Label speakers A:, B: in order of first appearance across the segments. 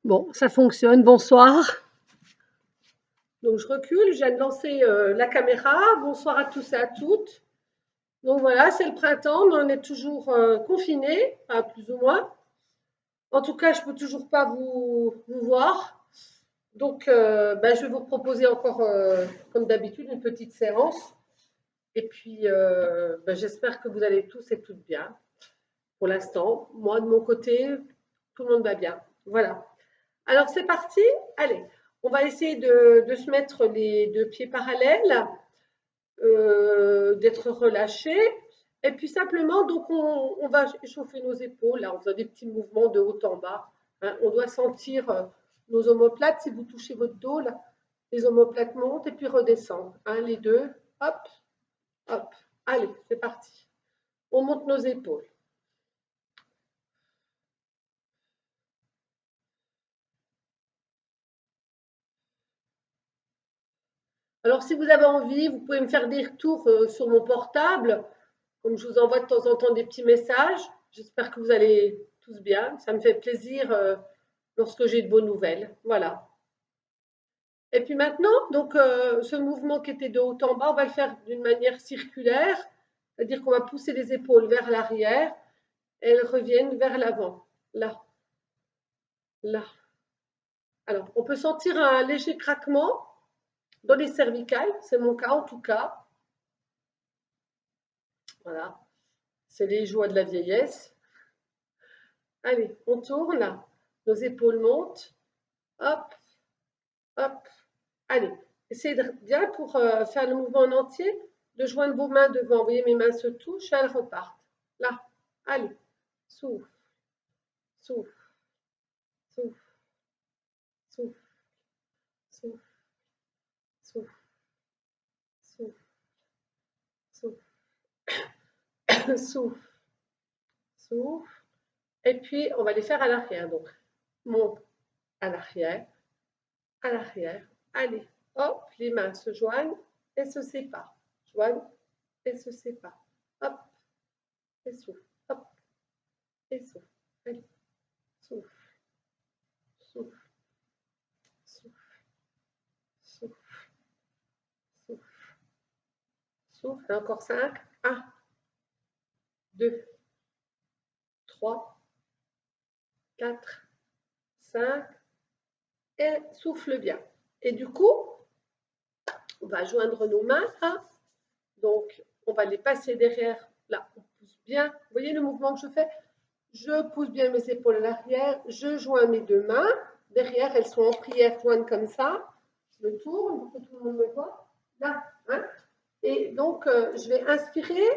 A: Bon, ça fonctionne. Bonsoir. Donc je recule, je viens de lancer la caméra. Bonsoir à tous et à toutes. Donc voilà, c'est le printemps, mais on est toujours confinés, enfin, plus ou moins. En tout cas, je peux toujours pas vous voir. Donc je vais vous proposer encore, comme d'habitude, une petite séance. Et puis j'espère que vous allez tous et toutes bien. Pour l'instant, moi de mon côté, tout le monde va bien. Voilà. Alors c'est parti. Allez, on va essayer de se mettre les deux pieds parallèles, d'être relâché. Et puis simplement, donc on va échauffer nos épaules. Là, on fait des petits mouvements de haut en bas. Hein. On doit sentir nos omoplates. Si vous touchez votre dos, là, les omoplates montent et puis redescendent. Hein, les deux. Hop, hop. Allez, c'est parti. On monte nos épaules. Alors, si vous avez envie, vous pouvez me faire des retours sur mon portable, comme je vous envoie de temps en temps des petits messages. J'espère que vous allez tous bien. Ça me fait plaisir lorsque j'ai de vos nouvelles. Voilà. Et puis maintenant, donc ce mouvement qui était de haut en bas, on va le faire d'une manière circulaire, c'est-à-dire qu'on va pousser les épaules vers l'arrière et elles reviennent vers l'avant. Là, là. Alors, on peut sentir un léger craquement dans les cervicales, c'est mon cas en tout cas. Voilà, c'est les joies de la vieillesse. Allez, on tourne, nos épaules montent, hop, hop. Allez, essayez de bien pour faire le mouvement en entier, de joindre vos mains devant. Vous voyez, mes mains se touchent et elles repartent. Là, allez, souffle, souffle, souffle, souffle, souffle, souffle, souffle, souffle, souffle, souffle. Et puis, on va les faire à l'arrière. Donc, monte à l'arrière, à l'arrière. Allez, hop, les mains se joignent et se séparent. Joignent et se séparent. Hop, et souffle. Hop, et souffle. Allez, souffle, souffle, souffle, souffle, souffle, souffle. Et encore 5. 1, 2, 3, 4, 5. Et souffle bien. Et du coup, on va joindre nos mains. Hein. Donc, on va les passer derrière. Là, on pousse bien. Vous voyez le mouvement que je fais? Je pousse bien mes épaules à l'arrière. Je joins mes deux mains. Derrière, elles sont en prière jointes comme ça. Je me tourne pour que tout le monde me voit. Là. Hein. Et donc, je vais inspirer.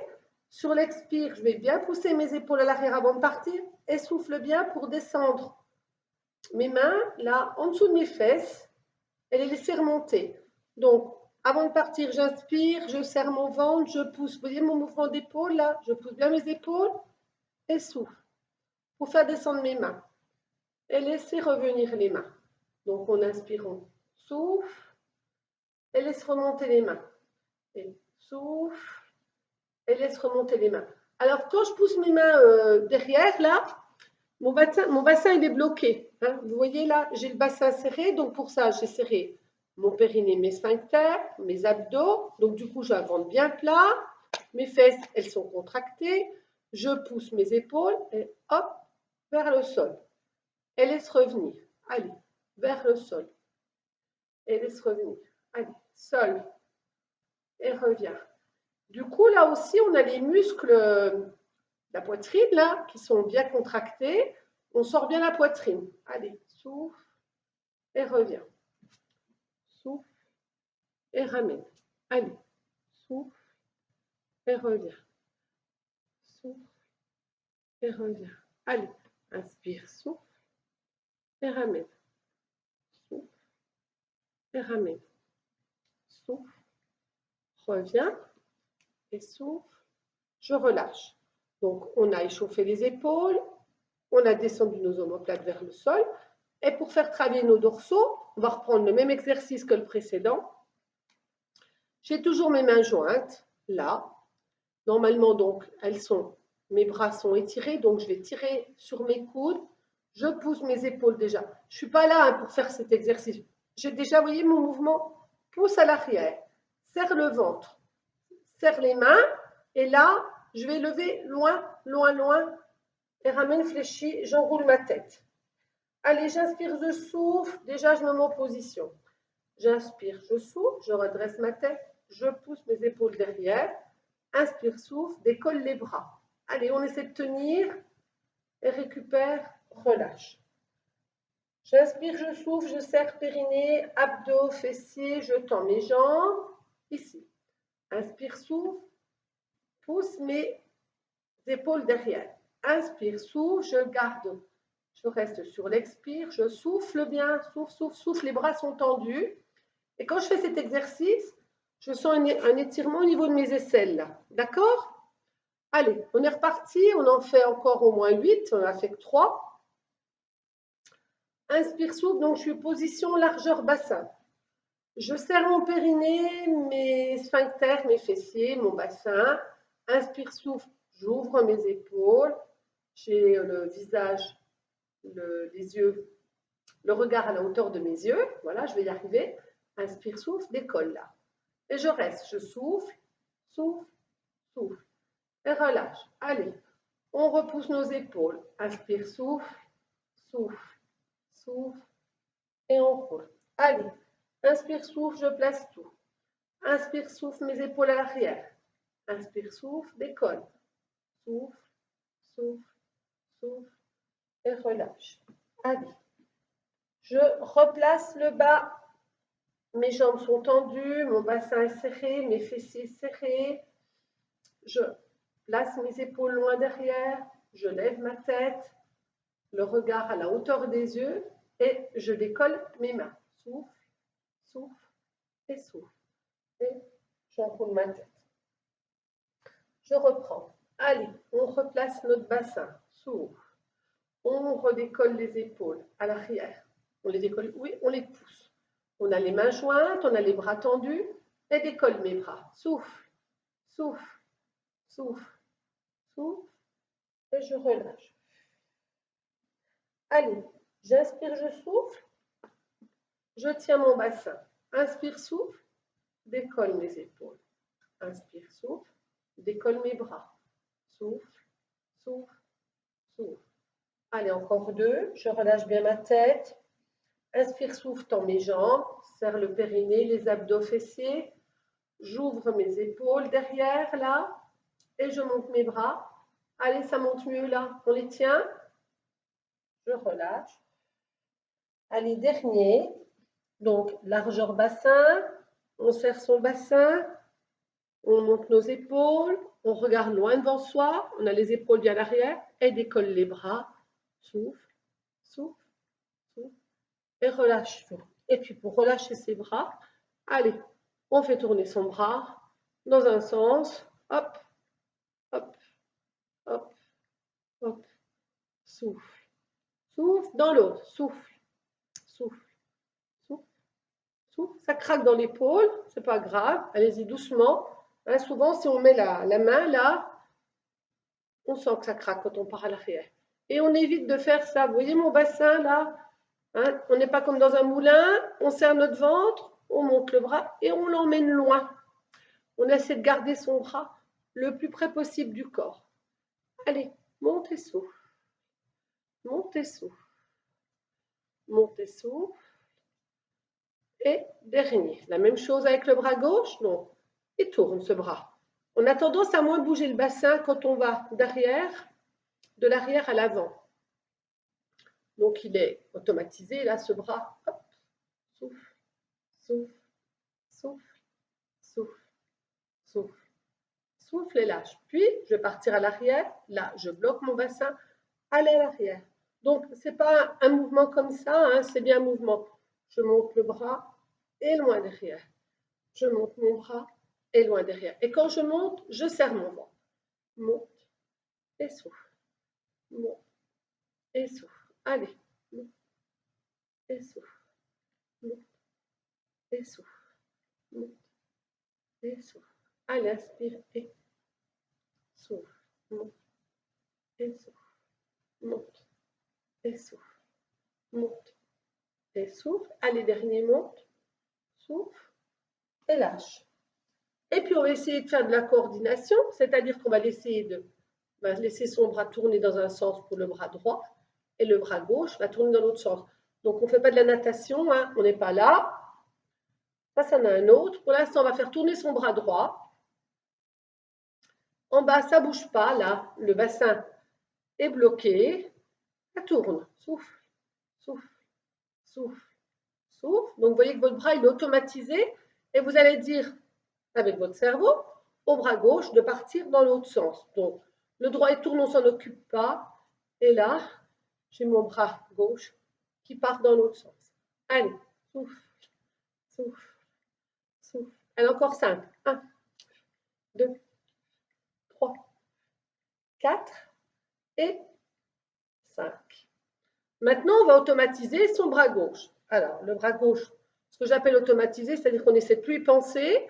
A: Sur l'expire, je vais bien pousser mes épaules à l'arrière avant de partir. Et souffle bien pour descendre mes mains là en dessous de mes fesses et les laisser remonter. Donc, avant de partir, j'inspire, je serre mon ventre, je pousse. Vous voyez mon mouvement d'épaule là? Je pousse bien mes épaules et souffle pour faire descendre mes mains et laisser revenir les mains. Donc, on inspire, on souffle et laisse remonter les mains. Et souffle et laisse remonter les mains. Alors, quand je pousse mes mains derrière là, mon bassin il est bloqué. Hein. Vous voyez là, j'ai le bassin serré, donc pour ça, j'ai serré mon périnée, mes sphincters, mes abdos. Donc du coup, j'ai un ventre bien plat. Mes fesses, elles sont contractées. Je pousse mes épaules et hop, vers le sol. Et laisse revenir. Allez, vers le sol. Et laisse revenir. Allez, sol. Et reviens. Du coup, là aussi, on a les muscles de la poitrine, là, qui sont bien contractés. On sort bien la poitrine. Allez, souffle et reviens. Souffle et ramène. Allez, souffle et reviens. Souffle et reviens. Allez, inspire, souffle et ramène. Souffle et ramène. Souffle, reviens et souffle. Je relâche. Donc, on a échauffé les épaules, on a descendu nos omoplates vers le sol. Et pour faire travailler nos dorsaux, on va reprendre le même exercice que le précédent. J'ai toujours mes mains jointes, là. Normalement, donc, mes bras sont étirés, donc je vais tirer sur mes coudes. Je pousse mes épaules déjà. Je ne suis pas là pour faire cet exercice. J'ai déjà, vous voyez, mon mouvement pousse à l'arrière, serre le ventre, serre les mains. Et là, je vais lever loin, loin, loin et ramène fléchi, j'enroule ma tête. Allez, j'inspire, je souffle. Déjà, je me mets en position. J'inspire, je souffle, je redresse ma tête, je pousse mes épaules derrière. Inspire, souffle, décolle les bras. Allez, on essaie de tenir et récupère, relâche. J'inspire, je souffle, je serre périnée, abdos, fessiers, je tends mes jambes. Ici. Inspire, souffle, pousse mes épaules derrière. Inspire, souffle, je garde. Je reste sur l'expire, je souffle bien, souffle, souffle, souffle, les bras sont tendus. Et quand je fais cet exercice, je sens un étirement au niveau de mes aisselles là. D'accord? Allez, on est reparti, on en fait encore au moins 8, on en a fait que 3. Inspire, souffle, donc je suis position largeur bassin. Je serre mon périnée, mes sphincters, mes fessiers, mon bassin. Inspire, souffle, j'ouvre mes épaules. J'ai le visage, les yeux, le regard à la hauteur de mes yeux. Voilà, je vais y arriver. Inspire, souffle, décolle là. Et je reste, je souffle, souffle, souffle. Et relâche. Allez, on repousse nos épaules. Inspire, souffle, souffle, souffle. Et on roule. Allez, inspire, souffle, je place tout. Inspire, souffle, mes épaules à l'arrière. Inspire, souffle, décolle. Souffle, souffle, souffle. Et relâche. Allez, je replace le bas. Mes jambes sont tendues, mon bassin est serré, mes fessiers serrés. Je place mes épaules loin derrière, je lève ma tête, le regard à la hauteur des yeux et je décolle mes mains. Souffle, souffle et souffle. Et j'enroule ma tête. Je reprends. Allez, on replace notre bassin. Souffle. On redécolle les épaules à l'arrière. On les décolle, oui, on les pousse. On a les mains jointes, on a les bras tendus et décolle mes bras. Souffle, souffle, souffle, souffle et je relâche. Allez, j'inspire, je souffle. Je tiens mon bassin. Inspire, souffle, décolle mes épaules. Inspire, souffle, décolle mes bras. Souffle, souffle, souffle. Allez, encore 2. Je relâche bien ma tête. Inspire, souffle, tends mes jambes. Serre le périnée, les abdos fessiers. J'ouvre mes épaules derrière, là. Et je monte mes bras. Allez, ça monte mieux, là. On les tient. Je relâche. Allez, dernier. Donc, largeur bassin. On serre son bassin. On monte nos épaules. On regarde loin devant soi. On a les épaules bien à l'arrière. Et décolle les bras. Souffle, souffle, souffle. Et relâche. Et puis, pour relâcher ses bras, allez, on fait tourner son bras dans un sens. Hop, hop, hop, hop. Souffle, souffle. Dans l'autre. Souffle, souffle, souffle, souffle. Ça craque dans l'épaule. C'est pas grave. Allez-y doucement. Hein, souvent, si on met la main là, on sent que ça craque quand on part à l'arrière. Et on évite de faire ça. Vous voyez mon bassin là, hein, on n'est pas comme dans un moulin. On serre notre ventre, on monte le bras et on l'emmène loin. On essaie de garder son bras le plus près possible du corps. Allez, monte et souffle. Monte et souffle. Monte et souffle. Et dernier. La même chose avec le bras gauche. Donc, et tourne ce bras. On a tendance à moins bouger le bassin quand on va derrière, de l'arrière à l'avant. Donc, il est automatisé, là, ce bras. Hop, souffle, souffle, souffle, souffle, souffle. Souffle et lâche. Puis, je vais partir à l'arrière. Là, je bloque mon bassin. Allez à l'arrière. Donc, ce n'est pas un mouvement comme ça, hein, c'est bien un mouvement. Je monte le bras et loin derrière. Je monte mon bras et loin derrière. Et quand je monte, je serre mon ventre. Monte et souffle. Monte et souffle. Allez. Monte et souffle. Monte et souffle. Monte et souffle. Allez, inspire et souffle. Monte et souffle. Monte et souffle. Monte et souffle. Allez, dernier, monte, souffle et lâche. Et puis, on va essayer de faire de la coordination, c'est-à-dire qu'on va laisser son bras tourner dans un sens pour le bras droit et le bras gauche va tourner dans l'autre sens. Donc, on ne fait pas de la natation, hein, on n'est pas là. Ça en a un autre. Pour l'instant, on va faire tourner son bras droit. En bas, ça ne bouge pas, là, le bassin est bloqué. Ça tourne, souffle, souffle, souffle, souffle. Donc, vous voyez que votre bras, il est automatisé et vous allez dire, avec votre cerveau, au bras gauche de partir dans l'autre sens. Donc, le droit il tourne, on ne s'en occupe pas. Et là, j'ai mon bras gauche qui part dans l'autre sens. Allez, souffle, souffle, souffle. Allez, encore 5. 1, 2, 3, 4 et 5. Maintenant, on va automatiser son bras gauche. Alors, le bras gauche, ce que j'appelle automatiser, c'est-à-dire qu'on n'essaie plus y penser.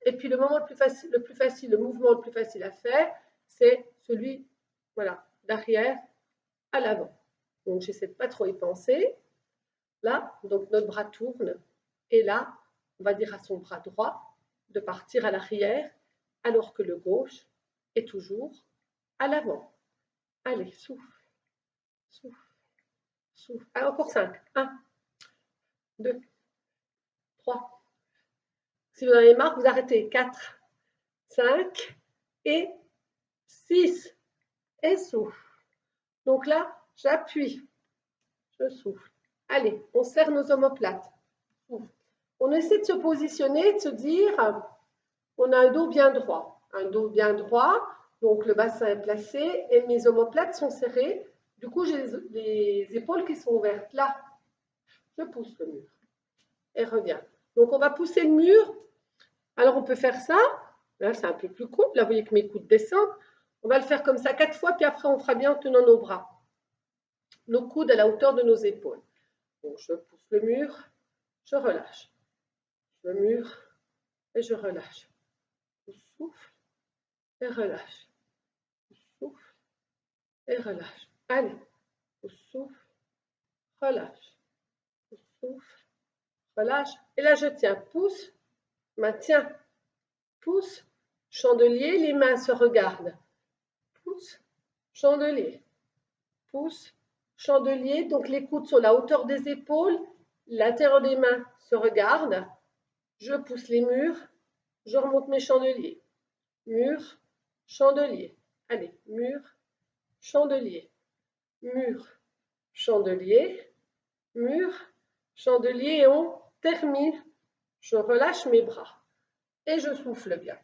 A: Et puis, le mouvement le plus facile à faire, c'est celui, voilà, d'arrière à l'avant. Donc, j'essaie de pas trop y penser. Là, donc notre bras tourne. Et là, on va dire à son bras droit de partir à l'arrière, alors que le gauche est toujours à l'avant. Allez, souffle, souffle, souffle. Allez, encore 5. 1, 2, 3. Si vous en avez marre, vous arrêtez. 4, 5 et 6. Et souffle. Donc là, j'appuie. Je souffle. Allez, on serre nos omoplates. On essaie de se positionner, de se dire, on a un dos bien droit. Un dos bien droit, donc le bassin est placé et mes omoplates sont serrées. Du coup, j'ai les épaules qui sont ouvertes. Là, je pousse le mur et reviens. Donc, on va pousser le mur. Alors, on peut faire ça. Là, c'est un peu plus court. Là, vous voyez que mes coudes descendent. On va le faire comme ça 4 fois, puis après, on fera bien en tenant nos bras. Nos coudes à la hauteur de nos épaules. Donc, je pousse le mur, je relâche. Le mur et je relâche. Je souffle et relâche. Je souffle et relâche. Allez, je souffle, relâche. Je souffle, relâche. Et là, je tiens. Pousse, maintiens. Pousse, chandelier, les mains se regardent. Pousse, chandelier. Pousse, chandelier. Donc, les coudes sont à la hauteur des épaules. L'intérieur des mains se regarde. Je pousse les murs. Je remonte mes chandeliers. Mur, chandelier. Allez, mur, chandelier. Mur, chandelier. Mur, chandelier. Et on termine. Je relâche mes bras. Et je souffle bien.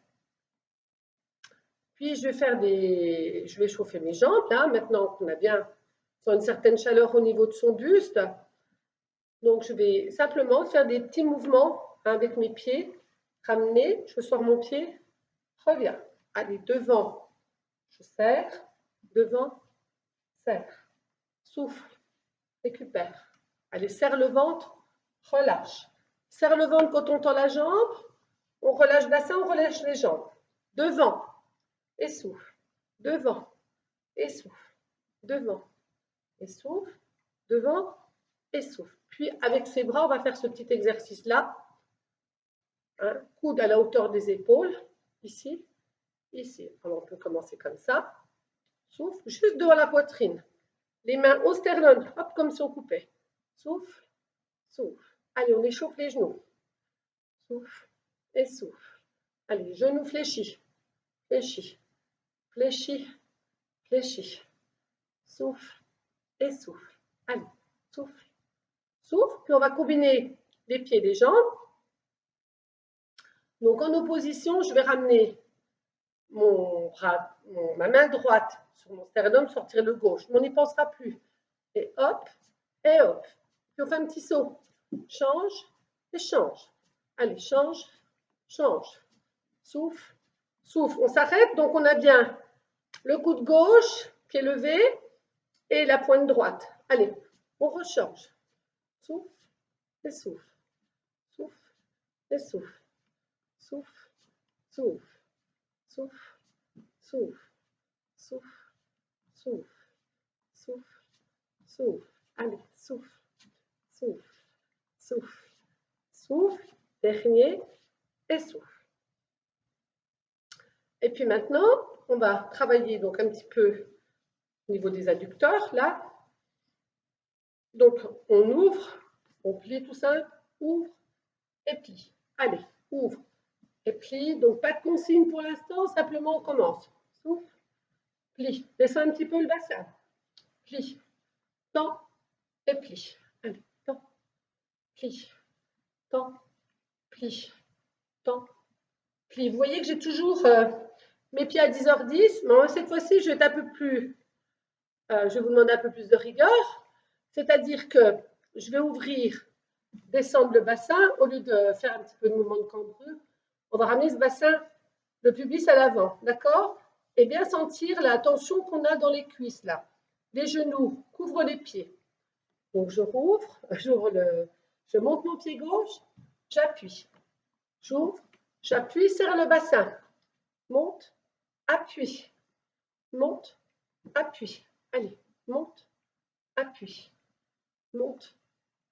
A: Puis je vais chauffer mes jambes là, maintenant qu'on a bien une certaine chaleur au niveau de son buste. Donc je vais simplement faire des petits mouvements avec mes pieds, ramener, je sors mon pied, reviens. Allez, devant, je serre, devant, serre. Souffle, récupère. Allez, serre le ventre, relâche. Serre le ventre quand on tend la jambe, on relâche le bassin, on relâche les jambes. Devant, et souffle, devant, et souffle, devant, et souffle, devant, et souffle. Puis avec ses bras, on va faire ce petit exercice-là. Hein, coude à la hauteur des épaules, ici, ici. Alors on peut commencer comme ça. Souffle, juste devant la poitrine. Les mains au sternum, hop, comme si on coupait. Souffle, souffle. Allez, on échauffe les genoux. Souffle et souffle. Allez, genoux fléchis, fléchis, fléchis, fléchis. Souffle et souffle. Allez, souffle, souffle. Puis on va combiner les pieds et les jambes. Donc en opposition, je vais ramener ma main droite sur mon sternum, sortir le gauche. On n'y pensera plus. Et hop, et hop. Puis on fait un petit saut. Change et change. Allez, change, change. Souffle, souffle. On s'arrête, donc on a bien le coude gauche, pied levé, et la pointe droite. Allez, on rechange. Souffle et souffle. Souffle et souffle. Souffle, souffle, souffle, souffle, souffle, souffle, souffle, souffle. Allez, souffle, souffle, souffle, souffle. Dernier, et souffle. Et puis maintenant, on va travailler donc un petit peu au niveau des adducteurs, là. Donc, on ouvre, on plie tout ça, ouvre et plie. Allez, ouvre et plie. Donc, pas de consigne pour l'instant, simplement on commence. Souffle, plie. Descends un petit peu le bassin. Plie, tends et plie. Allez, tends, plie, tends, plie, tends, plie. Vous voyez que j'ai toujours mes pieds à 10h10, mais cette fois-ci, je vais être un peu plus, je vais vous demander un peu plus de rigueur. C'est-à-dire que je vais ouvrir, descendre le bassin, au lieu de faire un petit peu de mouvement de cambrure, on va ramener ce bassin, le pubis à l'avant, d'accord? Et bien sentir la tension qu'on a dans les cuisses, là. Les genoux couvrent les pieds. Donc je rouvre, je monte mon pied gauche, j'appuie. J'ouvre, j'appuie, serre le bassin. Monte, appuie. Monte, appuie. Allez, monte, appuie. Monte,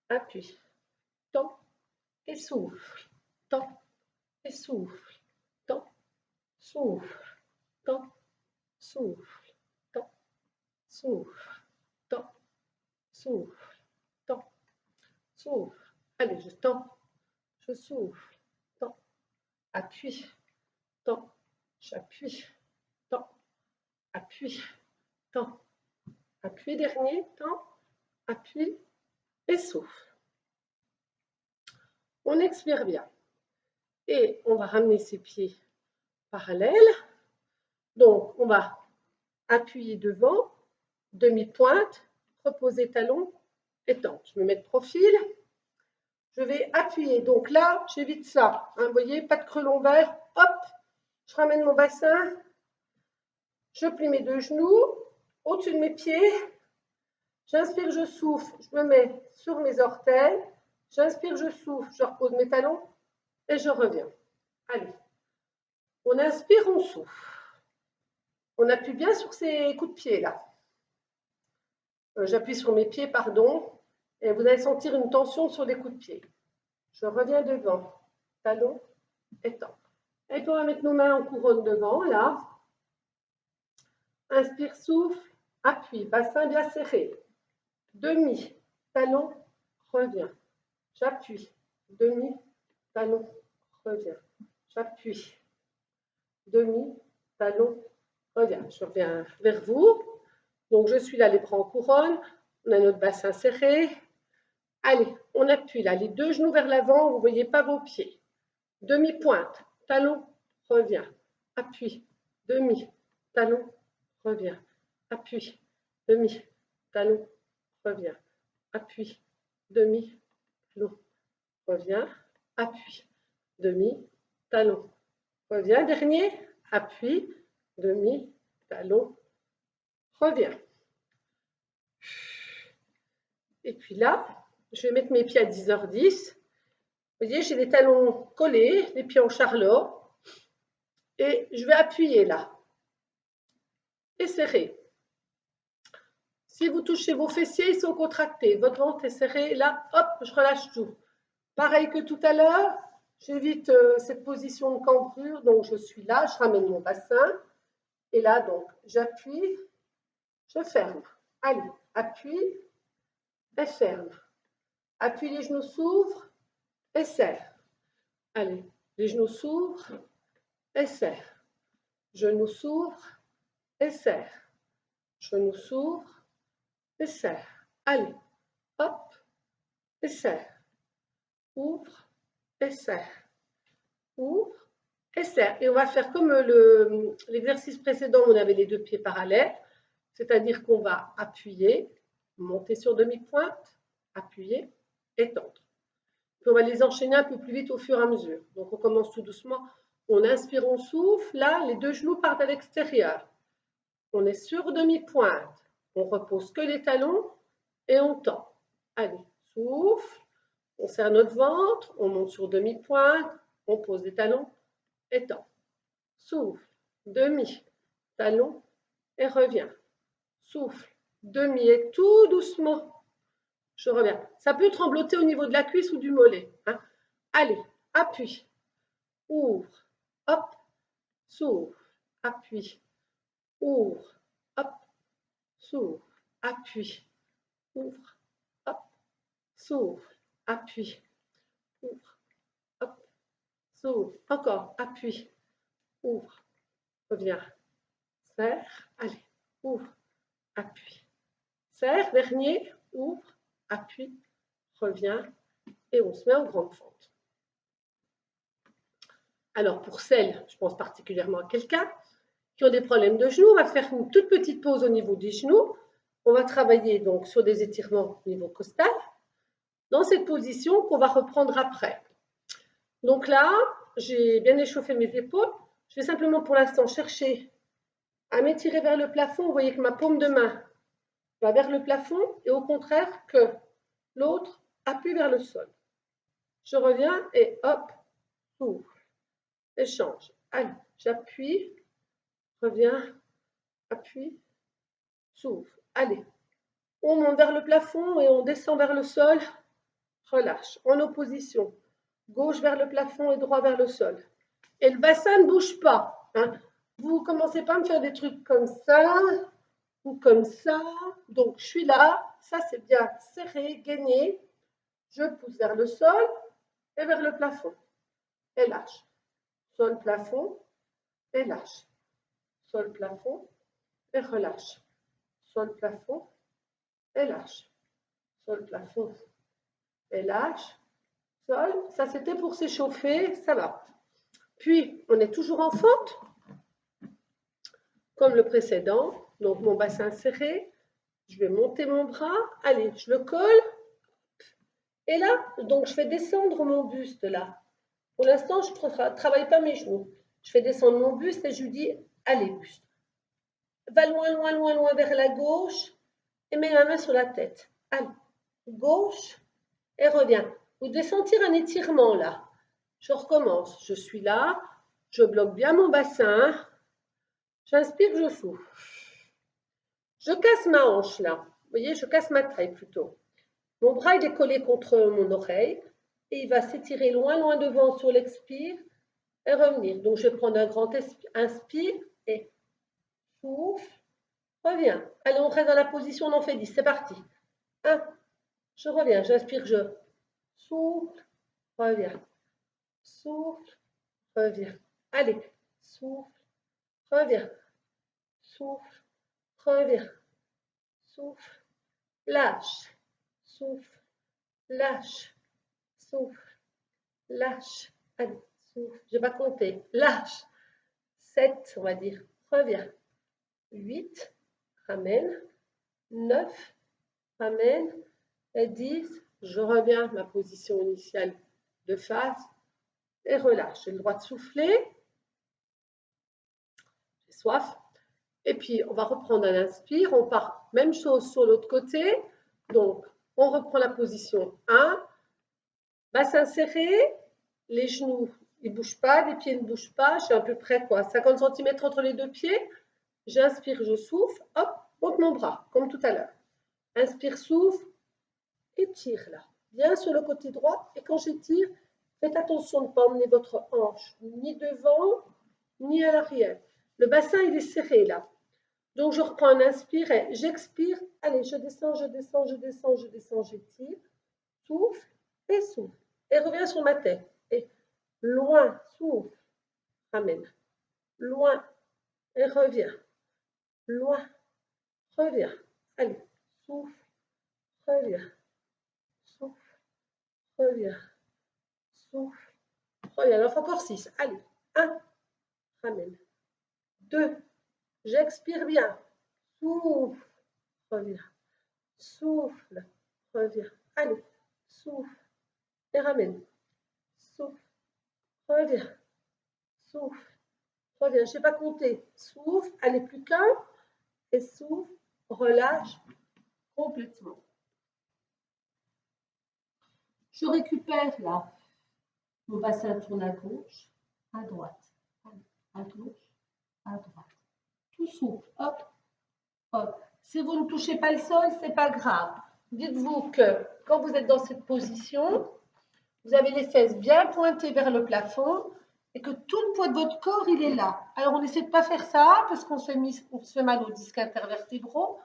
A: appuie. Tends et souffle. Tends et souffle. Tends, souffle. Tends, souffle. Tends, souffle. Tends, souffle. Tends, souffle. Allez, je tends, je souffle. Tends, appuie. Tends, j'appuie. Tends, appuie. Tends, appuie dernier. Tends, appuie et souffle. On expire bien. Et on va ramener ses pieds parallèles. Donc, on va appuyer devant, demi-pointe, reposer talon et tendre. Je me mets de profil. Je vais appuyer. Donc là, j'évite ça. Hein, vous voyez, pas de creux lombaire. Hop, je ramène mon bassin. Je plie mes deux genoux au-dessus de mes pieds. J'inspire, je souffle. Je me mets sur mes orteils. J'inspire, je souffle. Je repose mes talons et je reviens. Allez. On inspire, on souffle. On appuie bien sur ces coups de pied là. J'appuie sur mes pieds, pardon, et vous allez sentir une tension sur les coups de pied. Je reviens devant, talon et tend. Et puis on va mettre nos mains en couronne devant, là. Inspire, souffle, appuie, bassin bien serré. Demi, talon, reviens. J'appuie, demi, talon, reviens. J'appuie, demi, talon, reviens. Je reviens vers vous. Donc, je suis là, les bras en couronne. On a notre bassin serré. Allez, on appuie là, les deux genoux vers l'avant. Vous ne voyez pas vos pieds. Demi-pointe, talon, reviens. Appuie, demi, talon, reviens. Appuie, demi, talon, reviens. Appuie, demi, talon, reviens. Appuie, demi, talon, reviens. Dernier, appuie, demi, talon, reviens. Et puis là, je vais mettre mes pieds à 10h10. Vous voyez, j'ai les talons collés, les pieds en charlot. Et je vais appuyer là. Et serrer. Si vous touchez vos fessiers, ils sont contractés. Votre ventre est serré. Là, hop, je relâche tout. Pareil que tout à l'heure, j'évite cette position de cambrure. Donc, je suis là, je ramène mon bassin. Et là, donc, j'appuie, je ferme. Allez, appuie et ferme. Appuie, les genoux s'ouvrent et serre. Allez, les genoux s'ouvrent et serre. Genoux s'ouvrent et serre. Genoux s'ouvrent et serre. Allez, hop, et serre. Ouvre et serre. Ouvre et serre. Et on va faire comme l'exercice précédent où on avait les deux pieds parallèles. C'est-à-dire qu'on va appuyer, monter sur demi-pointe, appuyer et tendre. Puis on va les enchaîner un peu plus vite au fur et à mesure. Donc on commence tout doucement. On inspire, on souffle. Là, les deux genoux partent à l'extérieur. On est sur demi-pointe. On repose que les talons et on tend. Allez, souffle. On serre notre ventre. On monte sur demi-pointe. On pose les talons et tend. Souffle. Demi. Talon et revient. Souffle. demi et tout doucement. Je reviens. Ça peut trembloter au niveau de la cuisse ou du mollet. Hein. Allez, appuie, ouvre, hop, s'ouvre, appuie, ouvre, hop, s'ouvre, appuie, ouvre, hop, s'ouvre, appuie, ouvre, hop, s'ouvre, encore, appuie, ouvre, reviens, serre, allez, ouvre, appuie, serre, dernier, ouvre, appuie, reviens, et on se met en grande fente. Alors pour celles, je pense particulièrement à quelqu'un, qui ont des problèmes de genoux, on va faire une toute petite pause au niveau des genoux. On va travailler donc sur des étirements au niveau costal, dans cette position qu'on va reprendre après. Donc là, j'ai bien échauffé mes épaules. Je vais simplement pour l'instant chercher à m'étirer vers le plafond. Vous voyez que ma paume de main va vers le plafond et au contraire que l'autre appuie vers le sol. Je reviens et hop, s'ouvre, échange. Allez, j'appuie, reviens, appuie, s'ouvre. Allez, on monte vers le plafond et on descend vers le sol. Relâche, en opposition. Gauche vers le plafond et droit vers le sol. Et le bassin ne bouge pas. Hein. Vous ne commencez pas à me faire des trucs comme ça ou comme ça. Donc, je suis là. Ça, c'est bien serré, gainé. Je pousse vers le sol et vers le plafond. Et lâche. Sol, plafond et lâche. Sol, plafond et relâche. Sol, plafond et lâche. Sol, plafond et lâche. Sol, ça c'était pour s'échauffer, ça va. Puis, on est toujours en fente, comme le précédent. Donc, mon bassin serré. Je vais monter mon bras. Allez, je le colle. Et là, donc, je fais descendre mon buste, là. Pour l'instant, je ne travaille pas mes genoux. Je fais descendre mon buste et je lui dis, allez, buste. Va loin, loin, loin, loin vers la gauche et mets la main sur la tête. Allez, gauche et reviens. Vous devez sentir un étirement, là. Je recommence. Je suis là. Je bloque bien mon bassin. J'inspire, je souffle. Je casse ma hanche là. Vous voyez, je casse ma taille plutôt. Mon bras il est collé contre mon oreille et il va s'étirer loin, loin devant sur l'expire et revenir. Donc, je vais prendre un grand inspire et souffle, reviens. Allez, on reste dans la position, on en fait 10. C'est parti. 1, je reviens, j'inspire, je souffle, reviens. Souffle, reviens. Allez, souffle, reviens. Souffle, reviens. Souffle, lâche, souffle, lâche, souffle, lâche. Allez, souffle, je vais pas compter. Lâche. 7, on va dire. Reviens. 8, ramène. 9, ramène. Et 10, je reviens à ma position initiale de face et relâche. J'ai le droit de souffler. J'ai soif. Et puis, on va reprendre un inspire. On part, même chose sur l'autre côté. Donc, on reprend la position 1. Bassin serré. Les genoux, ils ne bougent pas. Les pieds ne bougent pas. J'ai à peu près quoi, 50 cm entre les deux pieds. J'inspire, je souffle. Hop, monte mon bras, comme tout à l'heure. Inspire, souffle. Étire là. Bien sur le côté droit. Et quand j'étire, faites attention de ne pas emmener votre hanche ni devant, ni à l'arrière. Le bassin, il est serré là. Donc, je reprends un inspire et j'expire. Allez, je descends, je descends, je descends, je descends, j'étire. Souffle et souffle. Et reviens sur ma tête. Et loin, souffle, ramène. Loin et reviens. Loin, reviens. Allez, souffle, reviens. Souffle, reviens. Souffle, reviens. Alors, encore 6. Allez, 1, ramène. 2, j'expire bien. Souffle, reviens. Souffle, reviens. Allez, souffle et ramène. Souffle, reviens. Souffle, reviens. Je n'ai pas compté. Souffle, allez, plus qu'un. Et souffle, relâche complètement. Je récupère là. Mon bassin tourne à gauche, à droite. À gauche, à droite. Tout souffle. Hop, hop. Si vous ne touchez pas le sol, ce n'est pas grave. Dites-vous que quand vous êtes dans cette position, vous avez les fesses bien pointées vers le plafond et que tout le poids de votre corps, il est là. Alors, on essaie de ne pas faire ça parce qu'on se fait mal aux disques intervertébraux.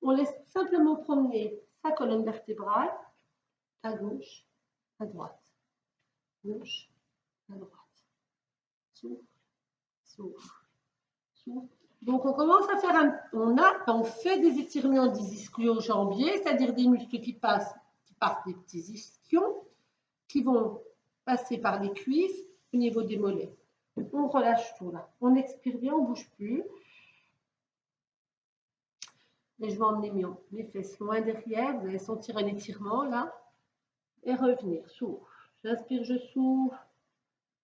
A: On laisse simplement promener sa colonne vertébrale à gauche, à droite, gauche, à droite. Souffle, souffle, souffle. Donc, on commence à faire on fait des étirements des ischio-jambiers, c'est-à-dire des muscles qui partent des petits ischions, qui vont passer par les cuisses au niveau des mollets. On relâche tout là. On expire bien, on ne bouge plus. Et je vais emmener mes fesses loin derrière. Vous allez sentir un étirement là. Et revenir. Souffle. J'inspire, je souffle.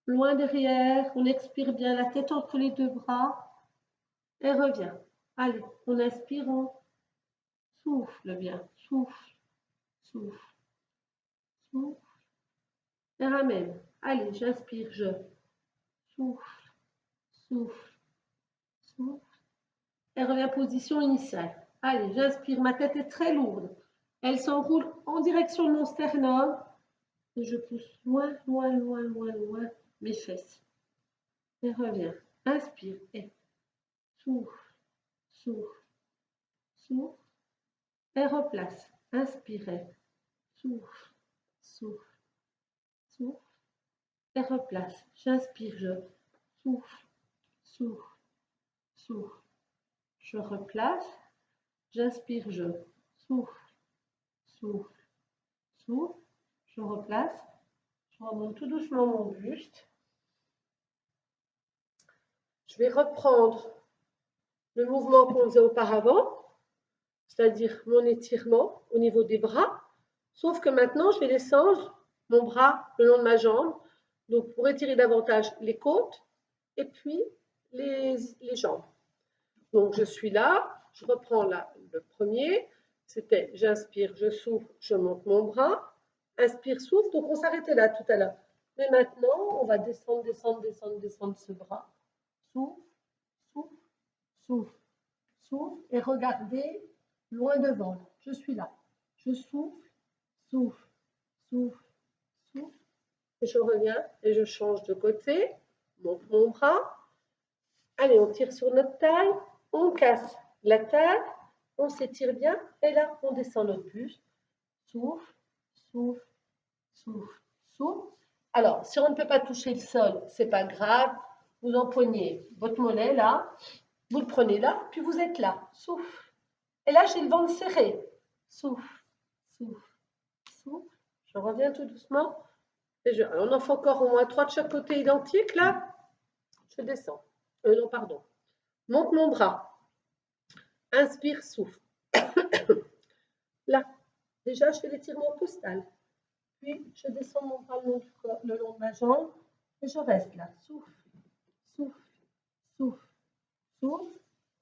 A: Loin derrière. On expire bien, la tête entre les deux bras. Et revient. Allez, on inspire, on souffle bien. Souffle, souffle, souffle. Et ramène. Allez, j'inspire, je souffle, souffle, souffle. Et reviens position initiale. Allez, j'inspire, ma tête est très lourde. Elle s'enroule en direction de mon sternum. Et je pousse loin, loin, loin, loin, loin mes fesses. Et reviens. Inspire et souffle, souffle, souffle. Et replace. Inspirez. Souffle, souffle, souffle. Et replace. J'inspire, je souffle, souffle, souffle. Je replace. J'inspire, je souffle, souffle, souffle. Je replace. Je remonte tout doucement mon buste. Je vais reprendre le mouvement qu'on faisait auparavant, c'est-à-dire mon étirement au niveau des bras, sauf que maintenant, je vais descendre mon bras le long de ma jambe, donc pour étirer davantage les côtes et puis les jambes. Donc, je suis là, je reprends là, le premier, c'était j'inspire, je souffle, je monte mon bras, inspire, souffle, donc on s'arrêtait là tout à l'heure. Mais maintenant, on va descendre, descendre, descendre, descendre ce bras. Souffle, souffle, souffle, souffle et regardez loin devant. Je suis là. Je souffle, souffle, souffle, souffle. Et je reviens et je change de côté. Monte mon bras. Allez, on tire sur notre taille. On casse la taille. On s'étire bien. Et là, on descend notre buste. Souffle, souffle, souffle, souffle. Alors, si on ne peut pas toucher le sol, c'est pas grave. Vous empoignez votre mollet là. Vous le prenez là, puis vous êtes là. Souffle. Et là, j'ai le ventre serré. Souffle, souffle, souffle. Je reviens tout doucement. Et on en fait encore au moins 3 de chaque côté identique, là. Je descends. Non, pardon. Monte mon bras. Inspire, souffle. Là. Déjà, je fais l'étirement postal. Puis, je descends mon bras le long de ma jambe. Et je reste là. Souffle, souffle, souffle, souffle.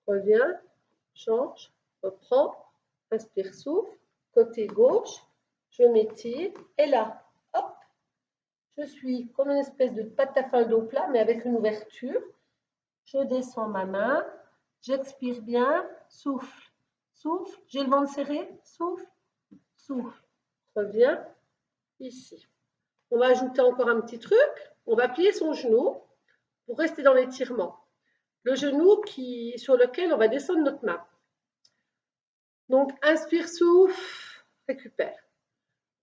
A: Reviens. Change. Reprends. Inspire, souffle. Côté gauche. Je m'étire. Et là, hop. Je suis comme une espèce de pâte à fin d'eau plat, mais avec une ouverture. Je descends ma main, j'expire bien, souffle, souffle. J'ai le ventre serré, souffle, souffle. Reviens ici. On va ajouter encore un petit truc. On va plier son genou pour rester dans l'étirement. Le genou sur lequel on va descendre notre main. Donc, inspire, souffle, récupère.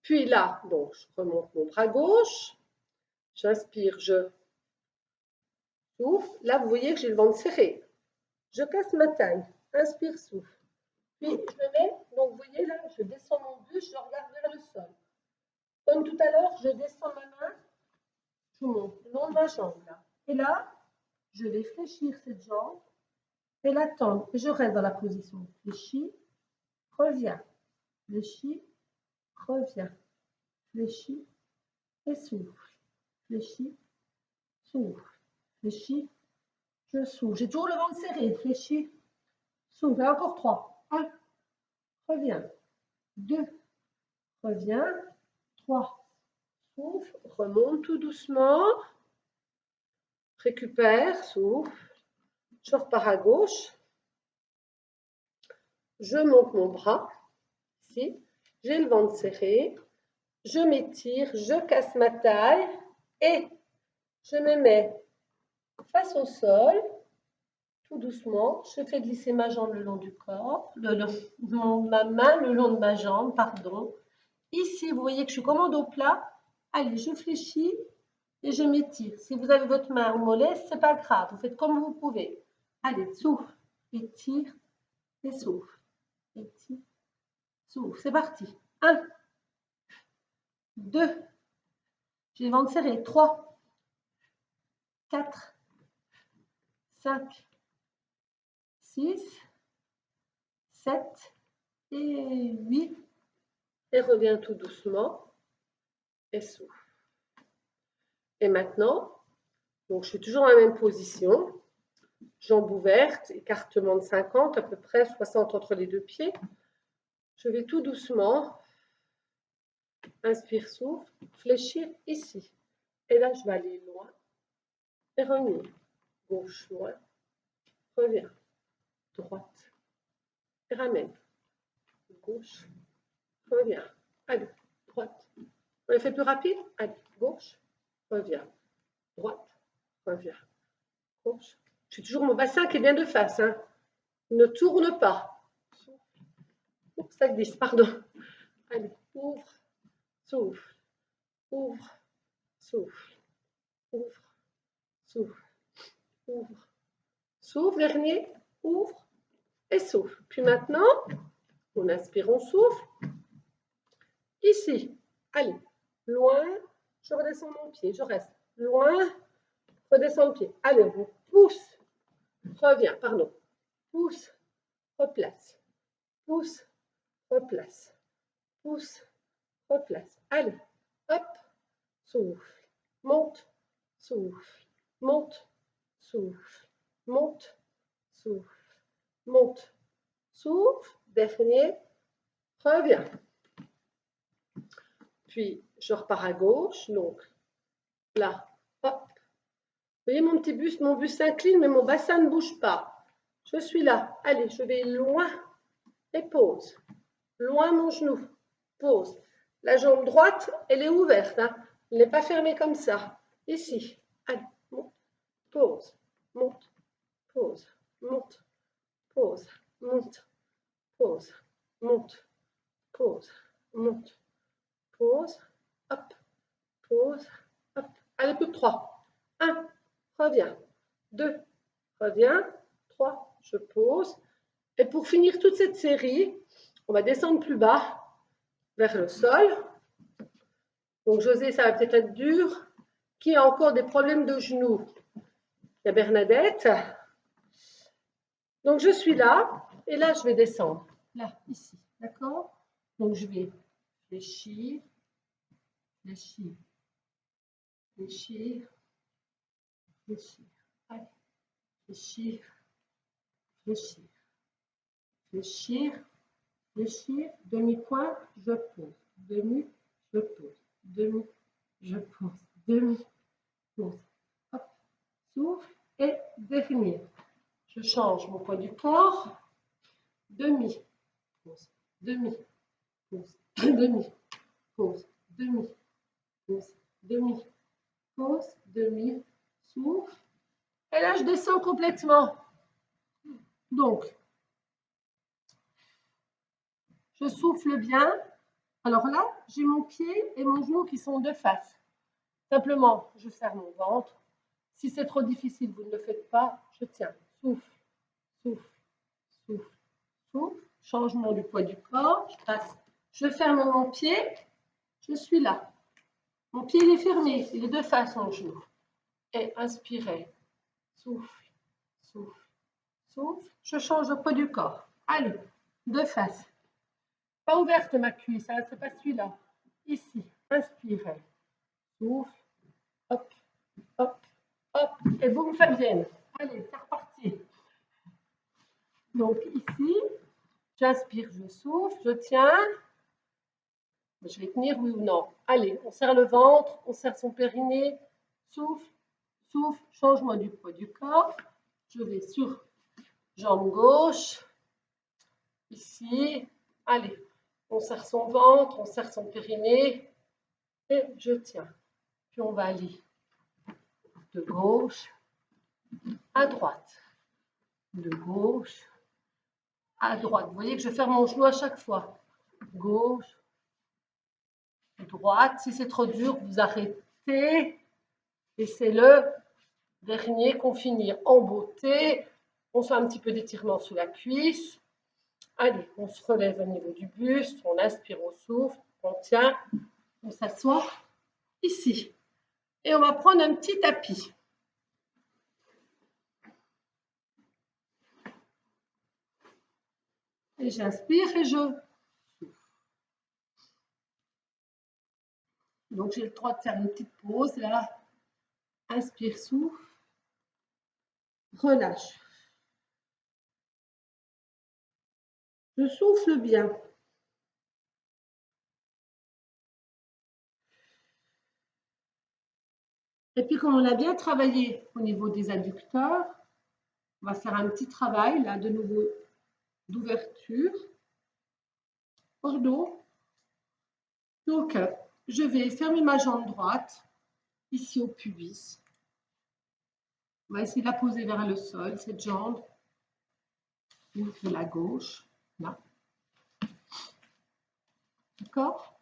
A: Puis là, donc, je remonte mon bras gauche. J'inspire, je souffle. Là, vous voyez que j'ai le ventre serré. Je casse ma taille. Inspire, souffle. Puis, je me mets, donc vous voyez là, je descends mon buste, je regarde vers le sol. Comme tout à l'heure, je descends ma main, je monte le long de ma jambe là. Et là, je vais fléchir cette jambe et la tendre. Et je reste dans la position. Fléchis, reviens. Fléchis, reviens. Fléchis et souffle. Fléchis, souffle. Fléchis, je souffle. J'ai toujours le ventre serré. Fléchis, souffle. Et encore 3. 1, reviens. 2, reviens. 3, souffle, remonte tout doucement. Récupère, souffle. Je repars à gauche. je monte mon bras, ici, j'ai le ventre serré, je m'étire, je casse ma taille et je me mets face au sol, tout doucement. Je fais glisser ma jambe le long du corps, ma main le long de ma jambe, pardon. Ici, vous voyez que je suis comme en dos plat. Allez, je fléchis et je m'étire. Si vous avez votre main au mollet, ce n'est pas grave. Vous faites comme vous pouvez. Allez, souffle, étire et souffle. Étire, souffle. C'est parti. 1, 2, j'ai le ventre serré. 3, 4, 5, 6, 7 et 8. Et reviens tout doucement et souffle. Et maintenant, donc je suis toujours dans la même position. Jambes ouvertes, écartement de 50, à peu près 60 entre les deux pieds. Je vais tout doucement, inspire, souffle, fléchir ici. Et là, je vais aller loin et revenir. Gauche, loin, reviens. Droite, et ramène. Gauche, reviens. Allez, droite. On les fait plus rapide? Allez, gauche, reviens. Droite, reviens. Gauche. J'ai toujours mon bassin qui est bien de face. Hein. Ne tourne pas. Oups, ça glisse, pardon. Allez, ouvre, souffle, ouvre, souffle, ouvre, souffle, ouvre, souffle, dernier, ouvre et souffle. Puis maintenant, on inspire, on souffle. Ici, allez, loin, je redescends mon pied, je reste. Loin, redescends le pied. Allez, on pousse, reviens, pardon. Pousse, replace, pousse, replace, pousse, replace. Allez, hop, souffle, monte, souffle, monte, souffle, monte, souffle, monte, souffle, dernier, reviens. Puis, je repars à gauche, donc là, hop. Vous voyez mon petit buste, mon buste s'incline, mais mon bassin ne bouge pas. Je suis là. Allez, je vais loin et pose. Loin mon genou, pose. La jambe droite, elle est ouverte. Hein. Elle n'est pas fermée comme ça. Ici. Allez, monte, pose, monte, pose, monte, pose, monte, pose, monte, pose, monte, pose, hop, pose, hop. Allez, plus que 3. 1, reviens. 2, reviens. 3, je pose. Et pour finir toute cette série, on va descendre plus bas, vers le sol. Donc, José, ça va peut-être être dur. Qui a encore des problèmes de genoux? Il y a Bernadette. Donc, je suis là. Et là, je vais descendre. Là, ici. D'accord? Donc, je vais fléchir, fléchir, fléchir, fléchir. Allez. Fléchir, fléchir, fléchir, fléchir. Demi-point, je pose. Demi, je pose. Demi, je pose. Demi, pose. Hop, souffle et définir. Je change mon poids du corps. Demi, pause, demi, pause, demi, pause, demi, pause, demi, pause, demi, souffle. Et là, je descends complètement. Donc, je souffle bien. Alors là, j'ai mon pied et mon genou qui sont de face. Simplement, je serre mon ventre. Si c'est trop difficile, vous ne le faites pas. Je tiens. Souffle, souffle, souffle, souffle. Changement du poids du corps. Je passe. Je ferme mon pied. Je suis là. Mon pied il est fermé. Il est de face, mon genou. Et inspirez. Souffle, souffle, souffle. Je change le poids du corps. Allez, de face. Pas ouverte ma cuisse, hein, c'est pas celui-là. Ici, inspirez. Souffle. Hop, hop, hop. Et vous me faites bien. Allez, c'est reparti. Donc ici, j'inspire, je souffle, je tiens. Je vais tenir, oui ou non. Allez, on serre le ventre, on serre son périnée. Souffle, souffle, changement du poids du corps. Je vais sur jambe gauche. ici. Allez, on serre son ventre, on serre son périnée et je tiens. Puis on va aller de gauche à droite, de gauche à droite. Vous voyez que je ferme mon genou à chaque fois. Gauche, droite. Si c'est trop dur, vous arrêtez. Et c'est le dernier qu'on finit en beauté. On fait un petit peu d'étirement sous la cuisse. Allez, on se relève au niveau du buste. On inspire, on souffle, on tient. On s'assoit ici. Et on va prendre un petit tapis. Et j'inspire et je souffle. Donc j'ai le droit de faire une petite pause là. Inspire, souffle. Relâche. Je souffle bien. Et puis comme on a bien travaillé au niveau des adducteurs, on va faire un petit travail là de nouveau d'ouverture hors dos. Donc je vais fermer ma jambe droite ici au pubis. On va essayer de la poser vers le sol, cette jambe. Ouvre la gauche, là. D'accord?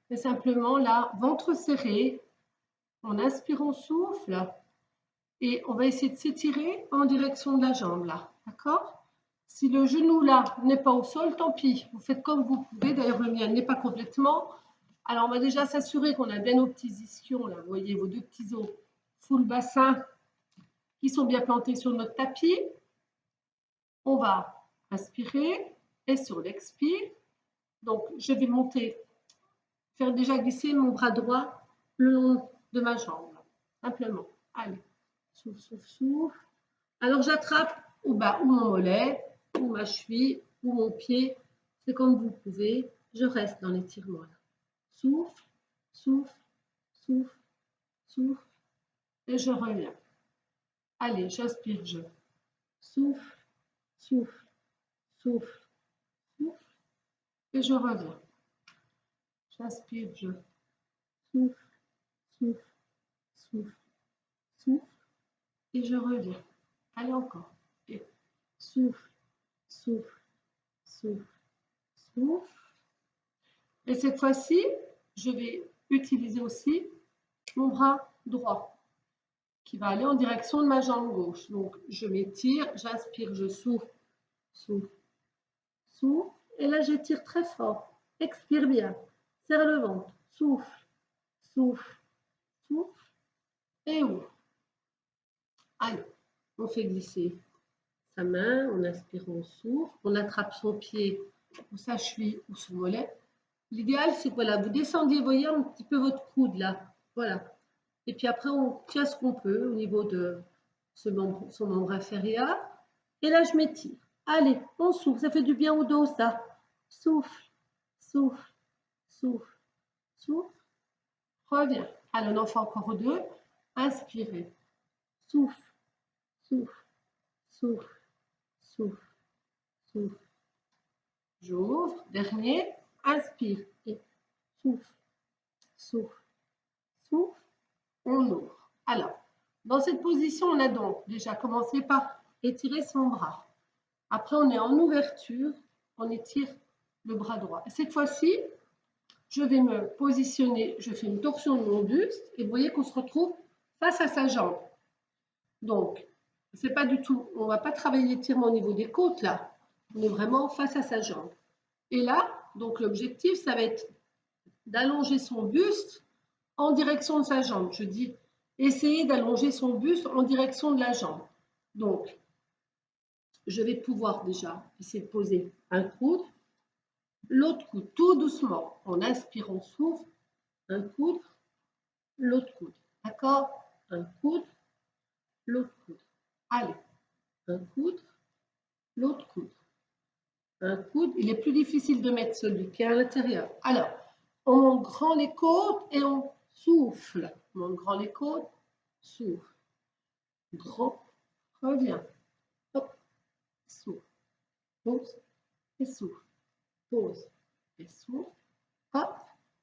A: Et simplement là, ventre serré. On inspire, on souffle. Et on va essayer de s'étirer en direction de la jambe là. D'accord? Si le genou là n'est pas au sol, tant pis. Vous faites comme vous pouvez. D'ailleurs, le mien n'est pas complètement. Alors, on va déjà s'assurer qu'on a bien nos petits ischions là. Vous voyez vos deux petits os sous le bassin qui sont bien plantés sur notre tapis. On va inspirer et sur l'expire. Donc, je vais monter, faire déjà glisser mon bras droit le long de ma jambe. Simplement. Allez. Souffle, souffle, souffle. Alors, j'attrape au bas ou mon mollet, ou ma cheville, ou mon pied. C'est comme vous pouvez. Je reste dans l'étirement. Souffle, souffle, souffle, souffle. Et je reviens. Allez, j'inspire, je souffle, souffle, souffle, souffle. Et je reviens. J'inspire, je souffle, souffle, souffle, souffle. Et je reviens. Allez encore. Et souffle, souffle, souffle, souffle. Et cette fois-ci, je vais utiliser aussi mon bras droit qui va aller en direction de ma jambe gauche. Donc, je m'étire, j'inspire, je souffle, souffle, souffle. Et là, j'étire très fort. Expire bien. Serre le ventre. Souffle, souffle, souffle. Et ouvre. Allez, on fait glisser sa main. On inspire, on souffle. On attrape son pied ou sa cheville ou son mollet. L'idéal, c'est que voilà, vous descendiez, voyez un petit peu votre coude là. Voilà. Et puis après, on tient ce qu'on peut au niveau de son membre inférieur. Et là, je m'étire. Allez, on souffle. Ça fait du bien au dos, ça. Souffle, souffle, souffle, souffle. Reviens. Allez, on en fait encore deux. Inspirez. Souffle, souffle, souffle, souffle, souffle. J'ouvre. Dernier. Inspire. Et souffle, souffle, souffle. On ouvre. Alors, dans cette position, on a donc déjà commencé par étirer son bras. Après, on est en ouverture, on étire le bras droit. Cette fois-ci, je vais me positionner, je fais une torsion de mon buste et vous voyez qu'on se retrouve face à sa jambe. Donc, c'est pas du tout, on ne va pas travailler l'étirement au niveau des côtes là, on est vraiment face à sa jambe. Et là, donc l'objectif, ça va être d'allonger son buste en direction de sa jambe. Je dis, essayez d'allonger son buste en direction de la jambe. Donc, je vais pouvoir déjà essayer de poser un coude, l'autre coude, tout doucement. On inspire, on souffle, un coude, l'autre coude. D'accord? Un coude, l'autre coude. Allez, un coude, l'autre coude. Un coude, il est plus difficile de mettre celui qui est à l'intérieur. Alors, on monte grand les côtes et on souffle. On monte grand les côtes, souffle. Grand, reviens. Hop, souffle. Pause, et souffle. Pose et souffle. Hop,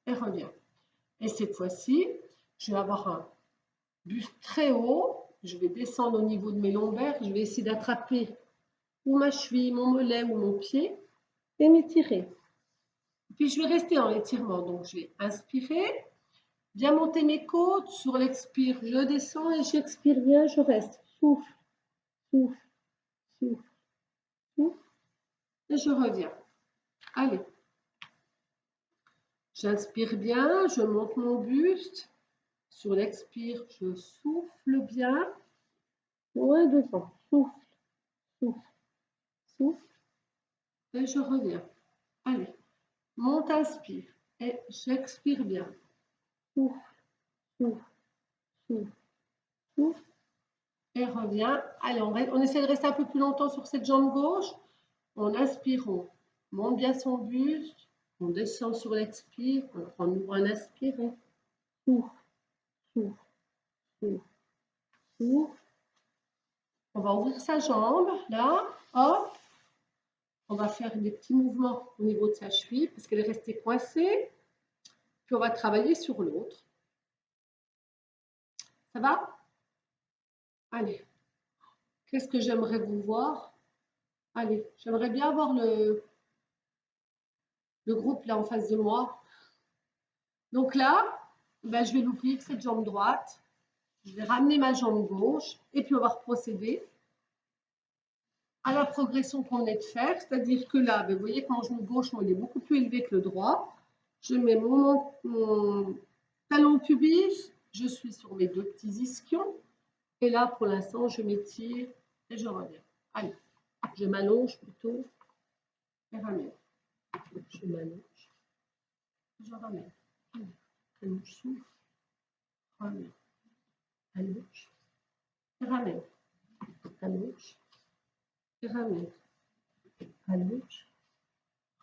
A: et reviens. Et cette fois-ci, je vais avoir un buste très haut. Je vais descendre au niveau de mes lombaires. Je vais essayer d'attraper ou ma cheville, mon mollet ou mon pied et m'étirer. Puis je vais rester en étirement. Donc je vais inspirer, bien monter mes côtes. Sur l'expire, je descends et j'expire bien, je reste. Souffle, souffle, souffle, souffle. Et je reviens. Allez. J'inspire bien, je monte mon buste. Sur l'expire, je souffle bien. Loin devant. Souffle, souffle, souffle. Et je reviens. Allez. Monte, inspire. Et j'expire bien. Souffle, souffle, souffle, souffle. Et reviens. Allez, on essaie de rester un peu plus longtemps sur cette jambe gauche. On inspire, on monte bien son buste. On descend sur l'expire. On prend un inspire. Souffle, souffle, souffle, souffle. On va ouvrir sa jambe, là, hop. On va faire des petits mouvements au niveau de sa cheville parce qu'elle est restée coincée. Puis on va travailler sur l'autre. Ça va? Allez. Qu'est-ce que j'aimerais vous voir? Allez, j'aimerais bien avoir le groupe là en face de moi. Donc là, ben, je vais l'ouvrir, cette jambe droite. Je vais ramener ma jambe gauche et puis on va procéder à la progression qu'on venait de faire. C'est-à-dire que là, ben, vous voyez que mon genou gauche, il est beaucoup plus élevé que le droit. Je mets mon talon pubis, je suis sur mes deux petits ischions. Et là, pour l'instant, je m'étire et je reviens. Allez, je m'allonge plutôt et ramène. Je m'allonge, je ramène. Allonge, souffle, ramène. Allonge, et ramène. Allonge, et ramène. Allonge,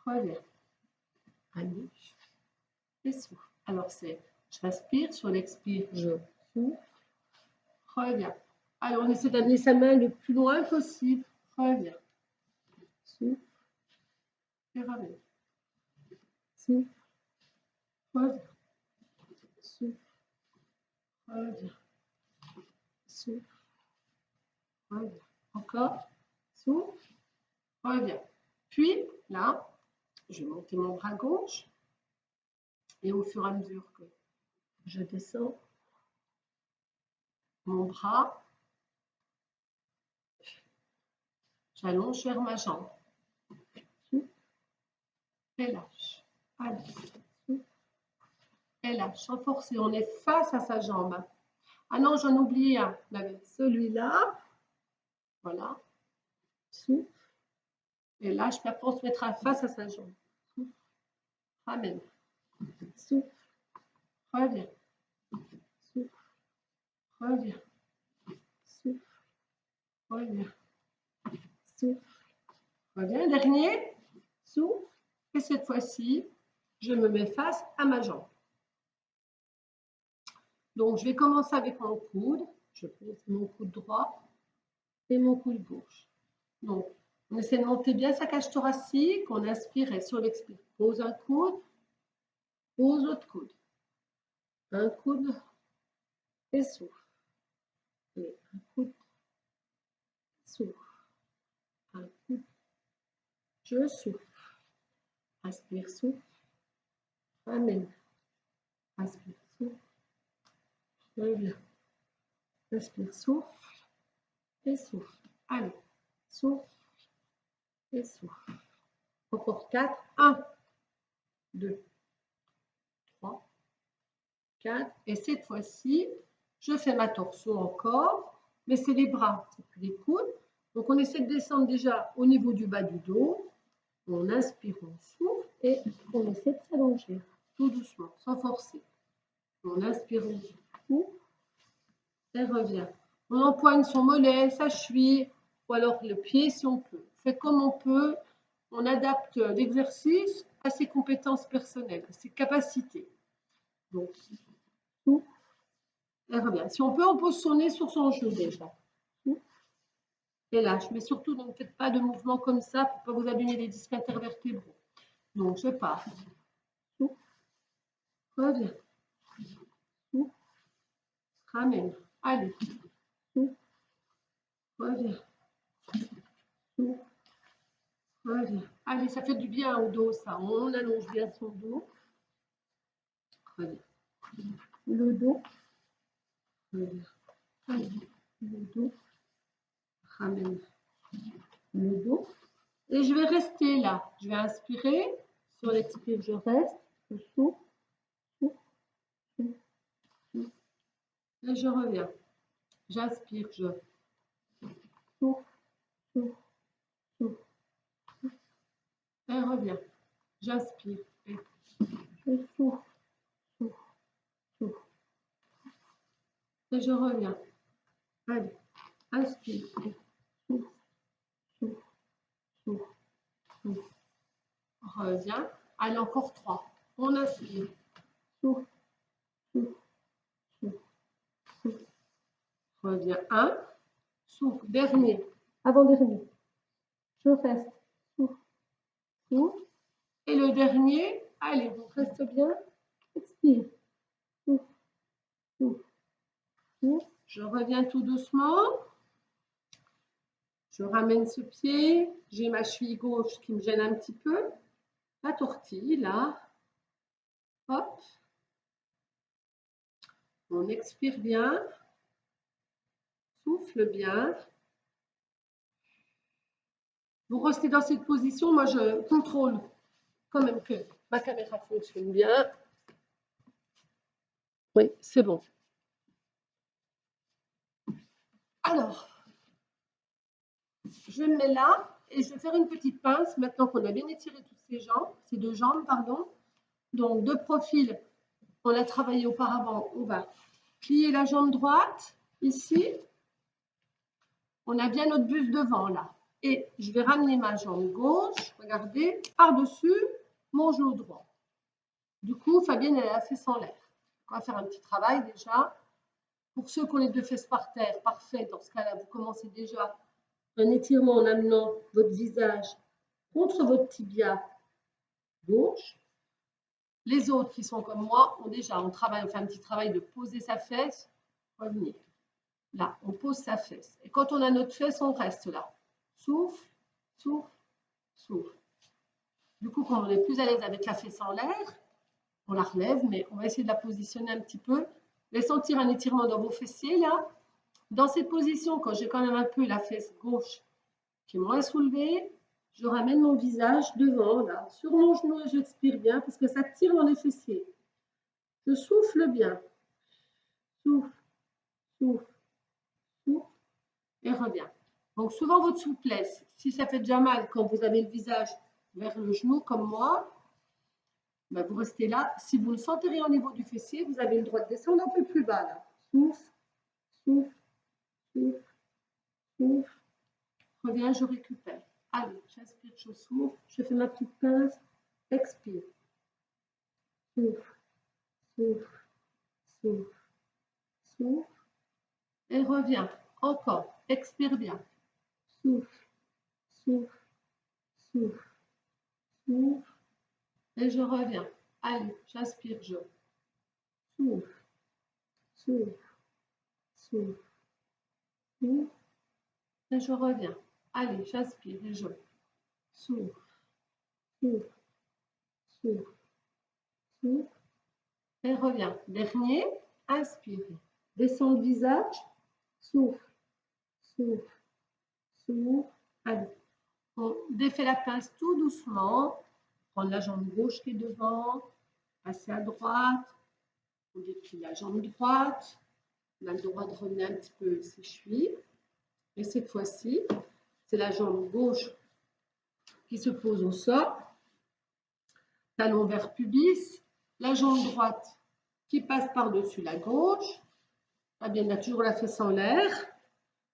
A: reviens. Allonge, et souffle. Alors, c'est, j'inspire, sur l'expire, je souffle, reviens. Alors, on essaie d'amener sa main le plus loin possible. Reviens. Souffle, et ramène. Souffle, reviens. Souffle, reviens. Souffle, reviens. Encore. Souffle, reviens. Puis, là, je vais monter mon bras gauche. Et au fur et à mesure que je descends, mon bras, j'allonge vers ma jambe. Et lâche. Allez. Et lâche. Sans forcer. On est face à sa jambe. Ah non, j'en oublie un. Celui-là. Voilà. Souffle. Et lâche. Puis après, on se mettra face à sa jambe. Souffle. Ramène. Souffle. Reviens. Souffle. Reviens. Souffle. Reviens. Souffle. Reviens. Dernier. Souffle. Et cette fois-ci, je me mets face à ma jambe. Donc, je vais commencer avec mon coude. Je pose mon coude droit et mon coude gauche. Donc, on essaie de monter bien sa cage thoracique. On inspire et sur l'expire, pose un coude, pose l'autre coude. Un coude et souffle. Et un coude, souffle. Un coude, je souffle. Inspire, souffle. Ramène. Inspire, souffle. Reviens. Inspire, souffle. Et souffle. Allez. Souffle. Et souffle. Encore 4. 1, 2, 3, 4. Et cette fois-ci, je fais ma torsion encore, mais c'est les bras, c'est plus les coudes. Donc, on essaie de descendre déjà au niveau du bas du dos. On inspire, on souffle et on essaie de s'allonger tout doucement, sans forcer. On inspire, on souffle et revient. On empoigne son mollet, sa cheville ou alors le pied si on peut. On fait comme on peut. On adapte l'exercice à ses compétences personnelles, à ses capacités. Donc, souffle. Et revient. Si on peut, on pose son nez sur son genou déjà. et lâche. Mais surtout, ne faites pas de mouvements comme ça pour ne pas vous abîmer les disques intervertébraux. Donc, je pars. Souffle. Reviens. Souffle. Ramène. Allez. Souffle. Reviens. Souffle. Reviens. Allez, ça fait du bien au dos, ça. On allonge bien son dos. Reviens. Le dos. Reviens. Allez. Le dos. Ramène. Le dos. Et je vais rester là. Je vais inspirer. Sur l'expire, je reste. Je souffle. Souffle. Souffle. Souffle. Et je reviens. J'inspire, je souffle. Souffle. Souffle. Et reviens. J'inspire. Et je souffle. Souffle. Souffle. Et je reviens. Allez. Inspire. Et souffle. Souffle. Souffle. Souffle. Reviens. Allez, encore 3. On inspire. Souffle. Souffle. Souffle. Souffle. Reviens. 1. Souffle. Dernier. Avant-dernier. Je reste. Souffle. Souffle. Et le dernier. Allez, on reste bien. Expire. Souffle. Souffle. Souffle. Je reviens tout doucement. Je ramène ce pied. J'ai ma cheville gauche qui me gêne un petit peu. La tortille, là. Hop. On expire bien. Souffle bien. Vous restez dans cette position. Moi, je contrôle quand même que ma caméra fonctionne bien. Oui, c'est bon. Alors, je me mets là et je vais faire une petite pince maintenant qu'on a bien étiré toutes ces deux jambes, pardon. Donc, de profil, on l'a travaillé auparavant, on va plier la jambe droite, ici. On a bien notre buste devant, là. Et je vais ramener ma jambe gauche, regardez, par-dessus mon genou droit. Du coup, Fabienne, elle a la fesse en l'air. On va faire un petit travail déjà. Pour ceux qui ont les deux fesses par terre, parfait. Dans ce cas-là, vous commencez déjà un étirement en amenant votre visage contre votre tibia gauche. Les autres qui sont comme moi, on fait un petit travail de poser sa fesse, revenir. Là, on pose sa fesse. Et quand on a notre fesse, on reste là. Souffle, souffle, souffle. Du coup, quand on est plus à l'aise avec la fesse en l'air, on la relève, mais on va essayer de la positionner un petit peu. Vous allez sentir un étirement dans vos fessiers, là. Dans cette position, quand j'ai quand même un peu la fesse gauche qui est moins soulevée, je ramène mon visage devant, là, sur mon genou et j'expire bien parce que ça tire dans les fessiers. Je souffle bien. Souffle, souffle, souffle et reviens. Donc, souvent, votre souplesse, si ça fait déjà mal quand vous avez le visage vers le genou comme moi, ben vous restez là. Si vous ne sentez rien au niveau du fessier, vous avez le droit de descendre un peu plus bas, là. Souffle, souffle, souffle, souffle. Reviens, je récupère. Allez, j'inspire, je souffle. Je fais ma petite pince. Expire. Souffle, souffle, souffle, souffle. Et reviens. Encore. Expire bien. Souffle, souffle, souffle, souffle. Et je reviens. Allez, j'inspire, je souffle, souffle, souffle, souffle. Et je reviens. Allez, j'inspire et je souffle, souffle, souffle, souffle. Et reviens. Dernier, inspire. Descends le visage. Souffle, souffle, souffle. Allez, on défait la pince tout doucement. Prendre la jambe gauche qui est devant. Passer à droite. On déplie la jambe droite. On a le droit de revenir un petit peu ses chevilles. Et cette fois-ci, c'est la jambe gauche qui se pose au sol. Talon vers pubis. La jambe droite qui passe par-dessus la gauche. Bien, on a toujours la fesse en l'air.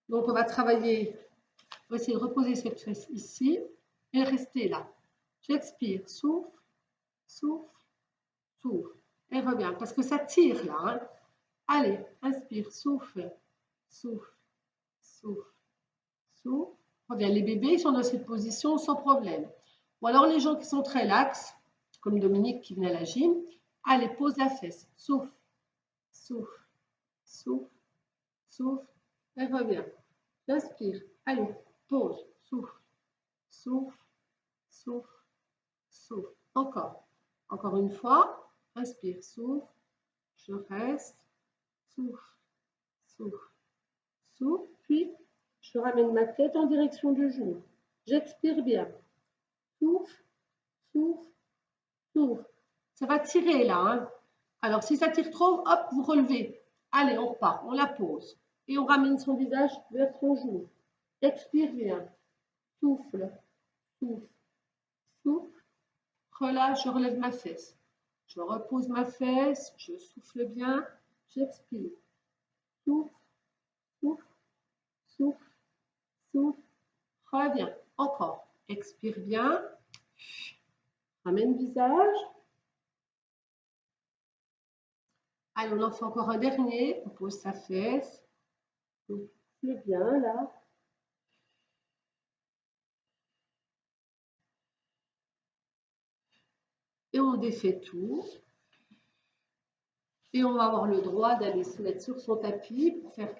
A: Donc, on va travailler, on va essayer de reposer cette fesse ici et rester là. J'expire, souffle, souffle, souffle. Et reviens, parce que ça tire là. Hein. Allez, inspire, souffle, souffle, souffle, souffle. Reviens, les bébés ils sont dans cette position sans problème. Ou alors les gens qui sont très laxes, comme Dominique qui venait à la gym, allez, pose la fesse, souffle, souffle, souffle, souffle, et reviens. Inspire, allez, pause, souffle, souffle, souffle, souffle. Encore une fois, inspire, souffle, je reste, souffle, souffle, souffle, puis je ramène ma tête en direction du genou. J'expire bien. Souffle, souffle, souffle. Ça va tirer là. Hein. Alors, si ça tire trop, hop, vous relevez. Allez, on repart, on la pose. Et on ramène son visage vers son genou. Expire bien. Souffle, souffle, souffle. Relâche, je relève ma fesse. Je repose ma fesse, je souffle bien, j'expire. Souffle, souffle, souffle, souffle. Reviens. Encore. Expire bien. Ramène visage. Allez, on en fait encore un dernier. On pose sa fesse. Souffle bien là. Et on défait tout. Et on va avoir le droit d'aller se mettre sur son tapis pour faire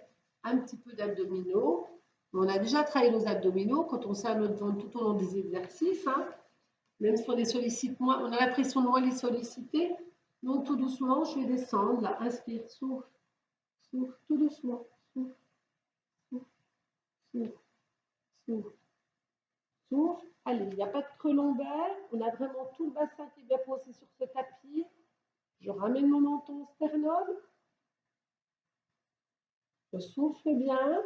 A: un petit peu d'abdominaux. On a déjà travaillé nos abdominaux quand on serre notre ventre tout au long des exercices. Hein. Même si on les sollicite moins, on a l'impression de moins les solliciter. Donc tout doucement, je vais descendre. Là, inspire, souffle, souffle, tout doucement. Souffle, souffle, souffle, souffle, souffle. Allez, il n'y a pas de creux lombaire. On a vraiment tout le bassin qui est bien posé sur ce tapis. Je ramène mon menton au sternum. Je souffle bien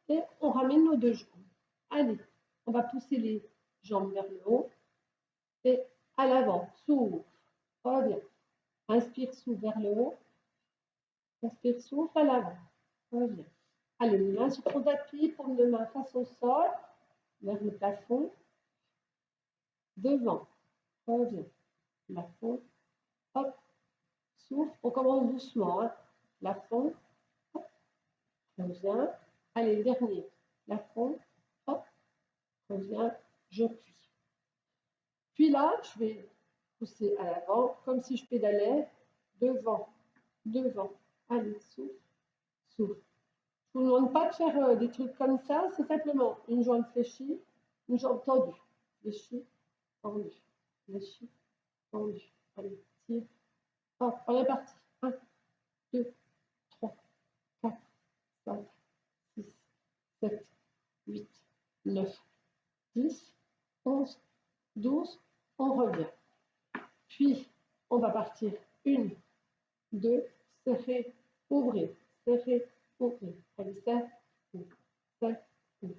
A: et on ramène nos deux jambes. Allez, on va pousser les jambes vers le haut et à l'avant. Souffle, reviens. Inspire, souffle vers le haut. Inspire, souffle à l'avant. Reviens. Allez, une main sur ton tapis, paume de main face au sol, vers le plafond. Devant. Reviens. Plafond. Hop. Souffle. On commence doucement. Hein. Plafond. Hop. Reviens. Allez, le dernier. Plafond. Hop. Reviens. Je plie. Puis là, je vais pousser à l'avant, comme si je pédalais. Devant. Devant. Allez, souffle. Souffle. Je ne vous demande pas de faire des trucs comme ça, c'est simplement une jambe fléchie, une jambe tendue. Fléchie, tendue, fléchie, tendue. Allez, tire. Hop, on est parti. 1, 2, 3, 4, 5, 6, 7, 8, 9, 10, 11, 12. On revient. Puis, on va partir. 1, 2, serrer, ouvrir, serrer, ouvrir. Allez, serre, ouvre, serre, ouvre.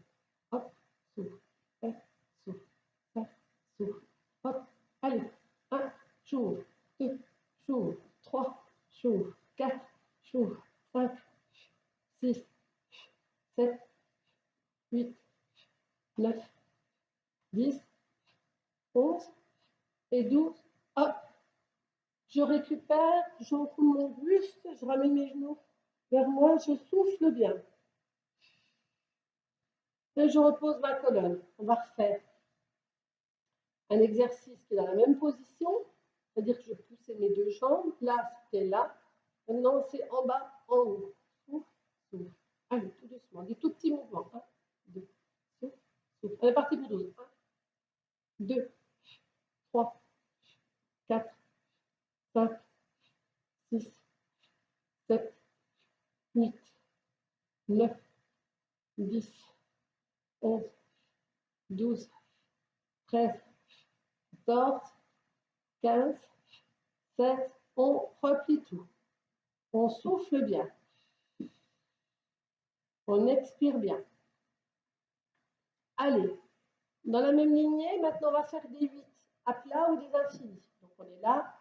A: Hop, souffle, serre, souffle, serre, souffle. Hop, allez. 1, j'ouvre, 2, j'ouvre, 3, j'ouvre, 4, j'ouvre, 5, 6, 7, 8, 9, 10, 11 et 12. Hop, je récupère, j'enfoule mon buste, je ramène mes genoux vers moi, je souffle bien. Et je repose ma colonne. On va refaire un exercice qui est dans la même position, c'est-à-dire que je poussais mes deux jambes. Là, c'était là. Maintenant, c'est en bas, en haut. Souffle, souffle. Allez, tout doucement. Des tout petits mouvements. 1, 2, souffle, souffle. On est parti pour 12. 1, 2, 3, 4, 5, 6, 7, 8, 9, 10, 11, 12, 13, 14, 15, 16. On replie tout. On souffle bien. On expire bien. Allez, dans la même lignée, maintenant on va faire des 8 à plat ou des infinis. Donc on est là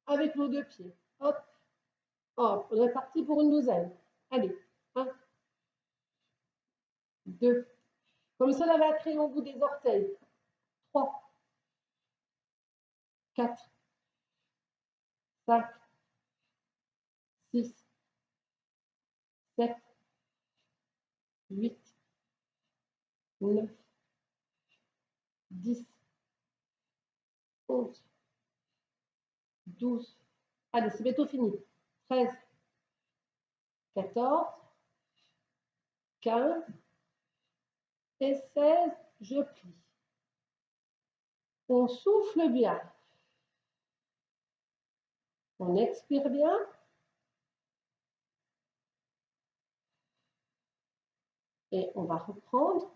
A: avec nos deux pieds. Hop, hop, on est parti pour une douzaine. Allez, 1, 2, comme ça on va créer au bout des orteils. 3, 4, 5, 6, 7, 8, 9, 10, 11, 12. Allez, c'est bientôt fini. 13, 14, 15 et 16. Je plie. On souffle bien. On expire bien. Et on va reprendre.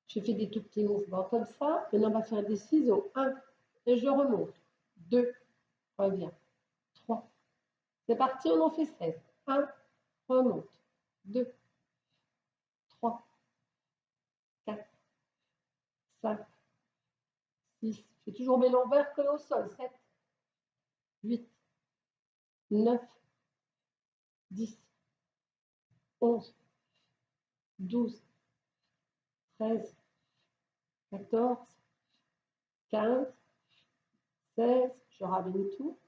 A: J'ai fait des tout petits mouvements comme ça. Maintenant, on va faire des ciseaux. 1, et je remonte. 2, reviens. 3. C'est parti, on en fait 16. 1, remonte. 2, 3, 4, 5, 6. Je fais toujours mes lombaires collés au sol. 7, 8, 9, 10, 11, 12, 13, 14, 15, 16. Je ramène tout.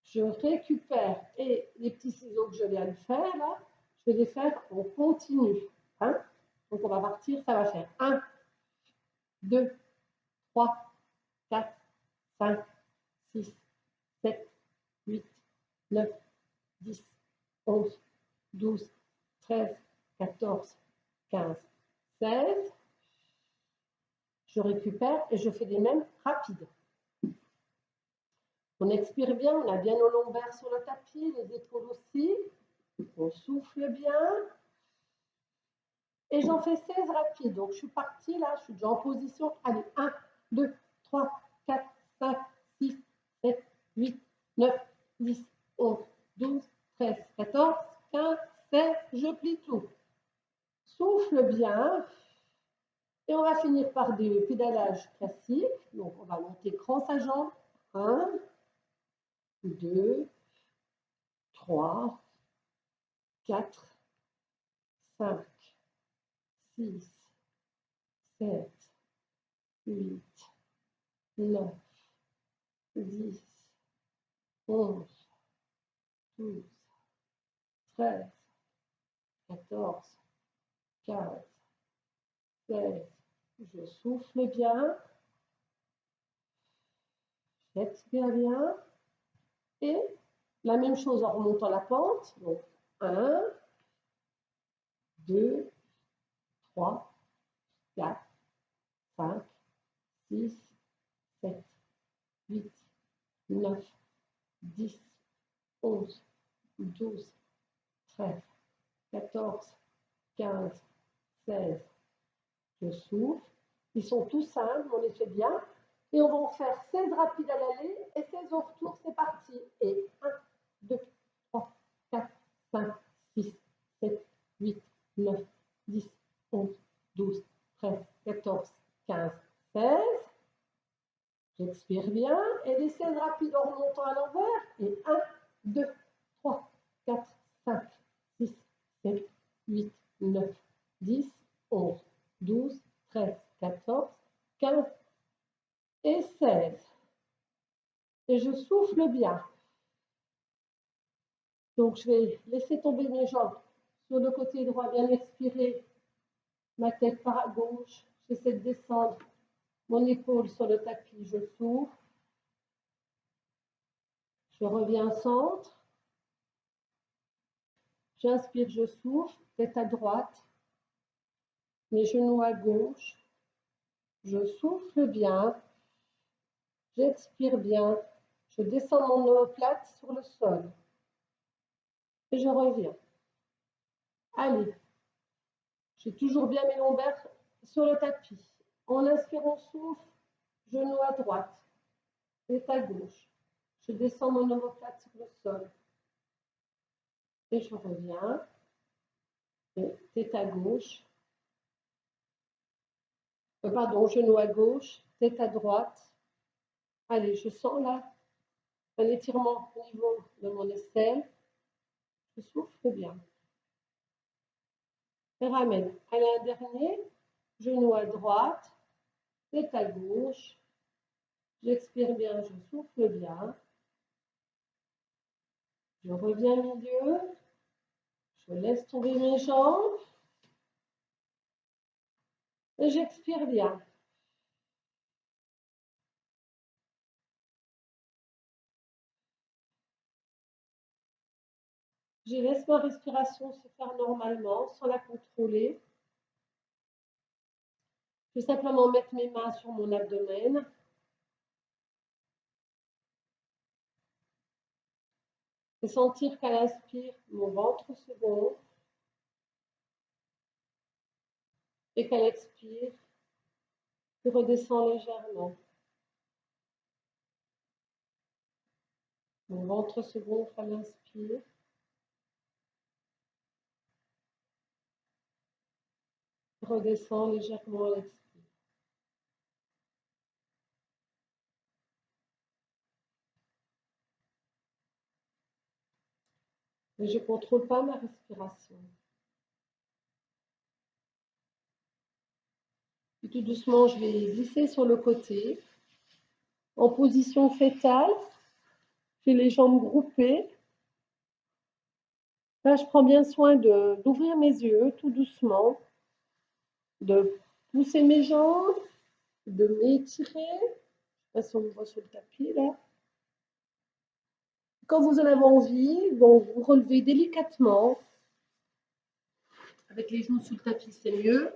A: Je récupère et les petits ciseaux que je viens de faire là, je vais les faire en continu. Hein? Donc on va partir, ça va faire 1, 2, 3, 4, 5, 6, 7, 8, 9, 10, 11, 12, 13, 14, 15, 16. Je récupère et je fais des mêmes rapides. On expire bien, on a bien nos lombaires sur le tapis, les épaules aussi. On souffle bien. Et j'en fais 16 rapides. Donc je suis partie là, je suis déjà en position. Allez, 1, 2, 3, 4, 5, 6, 7, 8, 9, 10, 11, 12, 13, 14, 15, 16. Je plie tout. Souffle bien. Et on va finir par des pédalages classiques. Donc on va monter grand sa jambe. 1, 2, 3, 4, 5, 6, 7, 8, 9, 10, 11, 12, 13, 14, 15, 16. Je souffle bien. J'expire bien. Et la même chose en remontant la pente. Donc 1, 2, 3, 4, 5, 6, 7, 8, 9, 10, 11, 12, 13, 14, 15, 16. Je souffle. Ils sont tous simples, on les fait bien. Et on va en faire 16 rapides à l'aller et 16 au retour. C'est parti. Et 1, 2, 3, 4, 5, 6, 7, 8, 9, 10, 11, 12, 13, 14, 15, 16. J'expire bien. Et les 16 rapides en remontant à l'envers. Et 1, 2, 3, 4, 5, 6, 7, 8, 9, 10, 11, 12, 13, 14, 15 et 16. Et je souffle bien. Donc je vais laisser tomber mes jambes sur le côté droit, bien expirer. Ma tête part à gauche. J'essaie de descendre mon épaule sur le tapis. Je souffle. Je reviens au centre. J'inspire, je souffle. Tête à droite. Mes genoux à gauche. Je souffle bien. J'expire bien. Je descends mon omoplate sur le sol. Et je reviens. Allez. J'ai toujours bien mes lombaires sur le tapis. En inspirant, souffle. Genou à droite. Tête à gauche. Je descends mon omoplate sur le sol. Et je reviens. Et tête à gauche. Pardon, genou à gauche. Tête à droite. Allez, je sens là un étirement au niveau de mon aisselle. Je souffle bien. Et ramène. Allez, un dernier. Genou à droite. Tête à gauche. J'expire bien, je souffle bien. Je reviens au milieu. Je laisse tomber mes jambes. Et j'expire bien. Je laisse ma respiration se faire normalement, sans la contrôler. Je vais simplement mettre mes mains sur mon abdomen. Et sentir qu'à l'inspire, mon ventre se gonfle. Et qu'à l'expire, je redescends légèrement. Mon ventre se gonfle à l'inspire. Je redescends légèrement à l'expire. Mais je ne contrôle pas ma respiration. Et tout doucement, je vais glisser sur le côté. En position fétale, j'ai les jambes groupées. Là, je prends bien soin d'ouvrir mes yeux tout doucement, de pousser mes jambes, de m'étirer. Je sais pas si on me voit sur le tapis là. Quand vous en avez envie, bon, vous relevez délicatement. Avec les genoux sur le tapis, c'est mieux.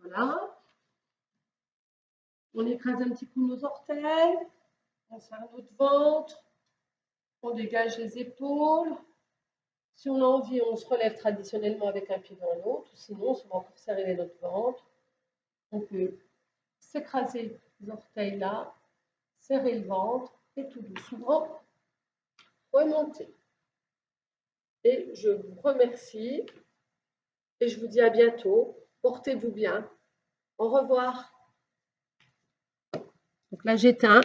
A: Voilà. On écrase un petit peu nos orteils. On serre notre ventre. On dégage les épaules. Si on a envie, on se relève traditionnellement avec un pied dans l'autre. Sinon, souvent pour serrer notre ventre, on peut s'écraser les orteils là, serrer le ventre et tout doucement remonter. Et je vous remercie et je vous dis à bientôt. Portez-vous bien. Au revoir. Donc là, j'éteins.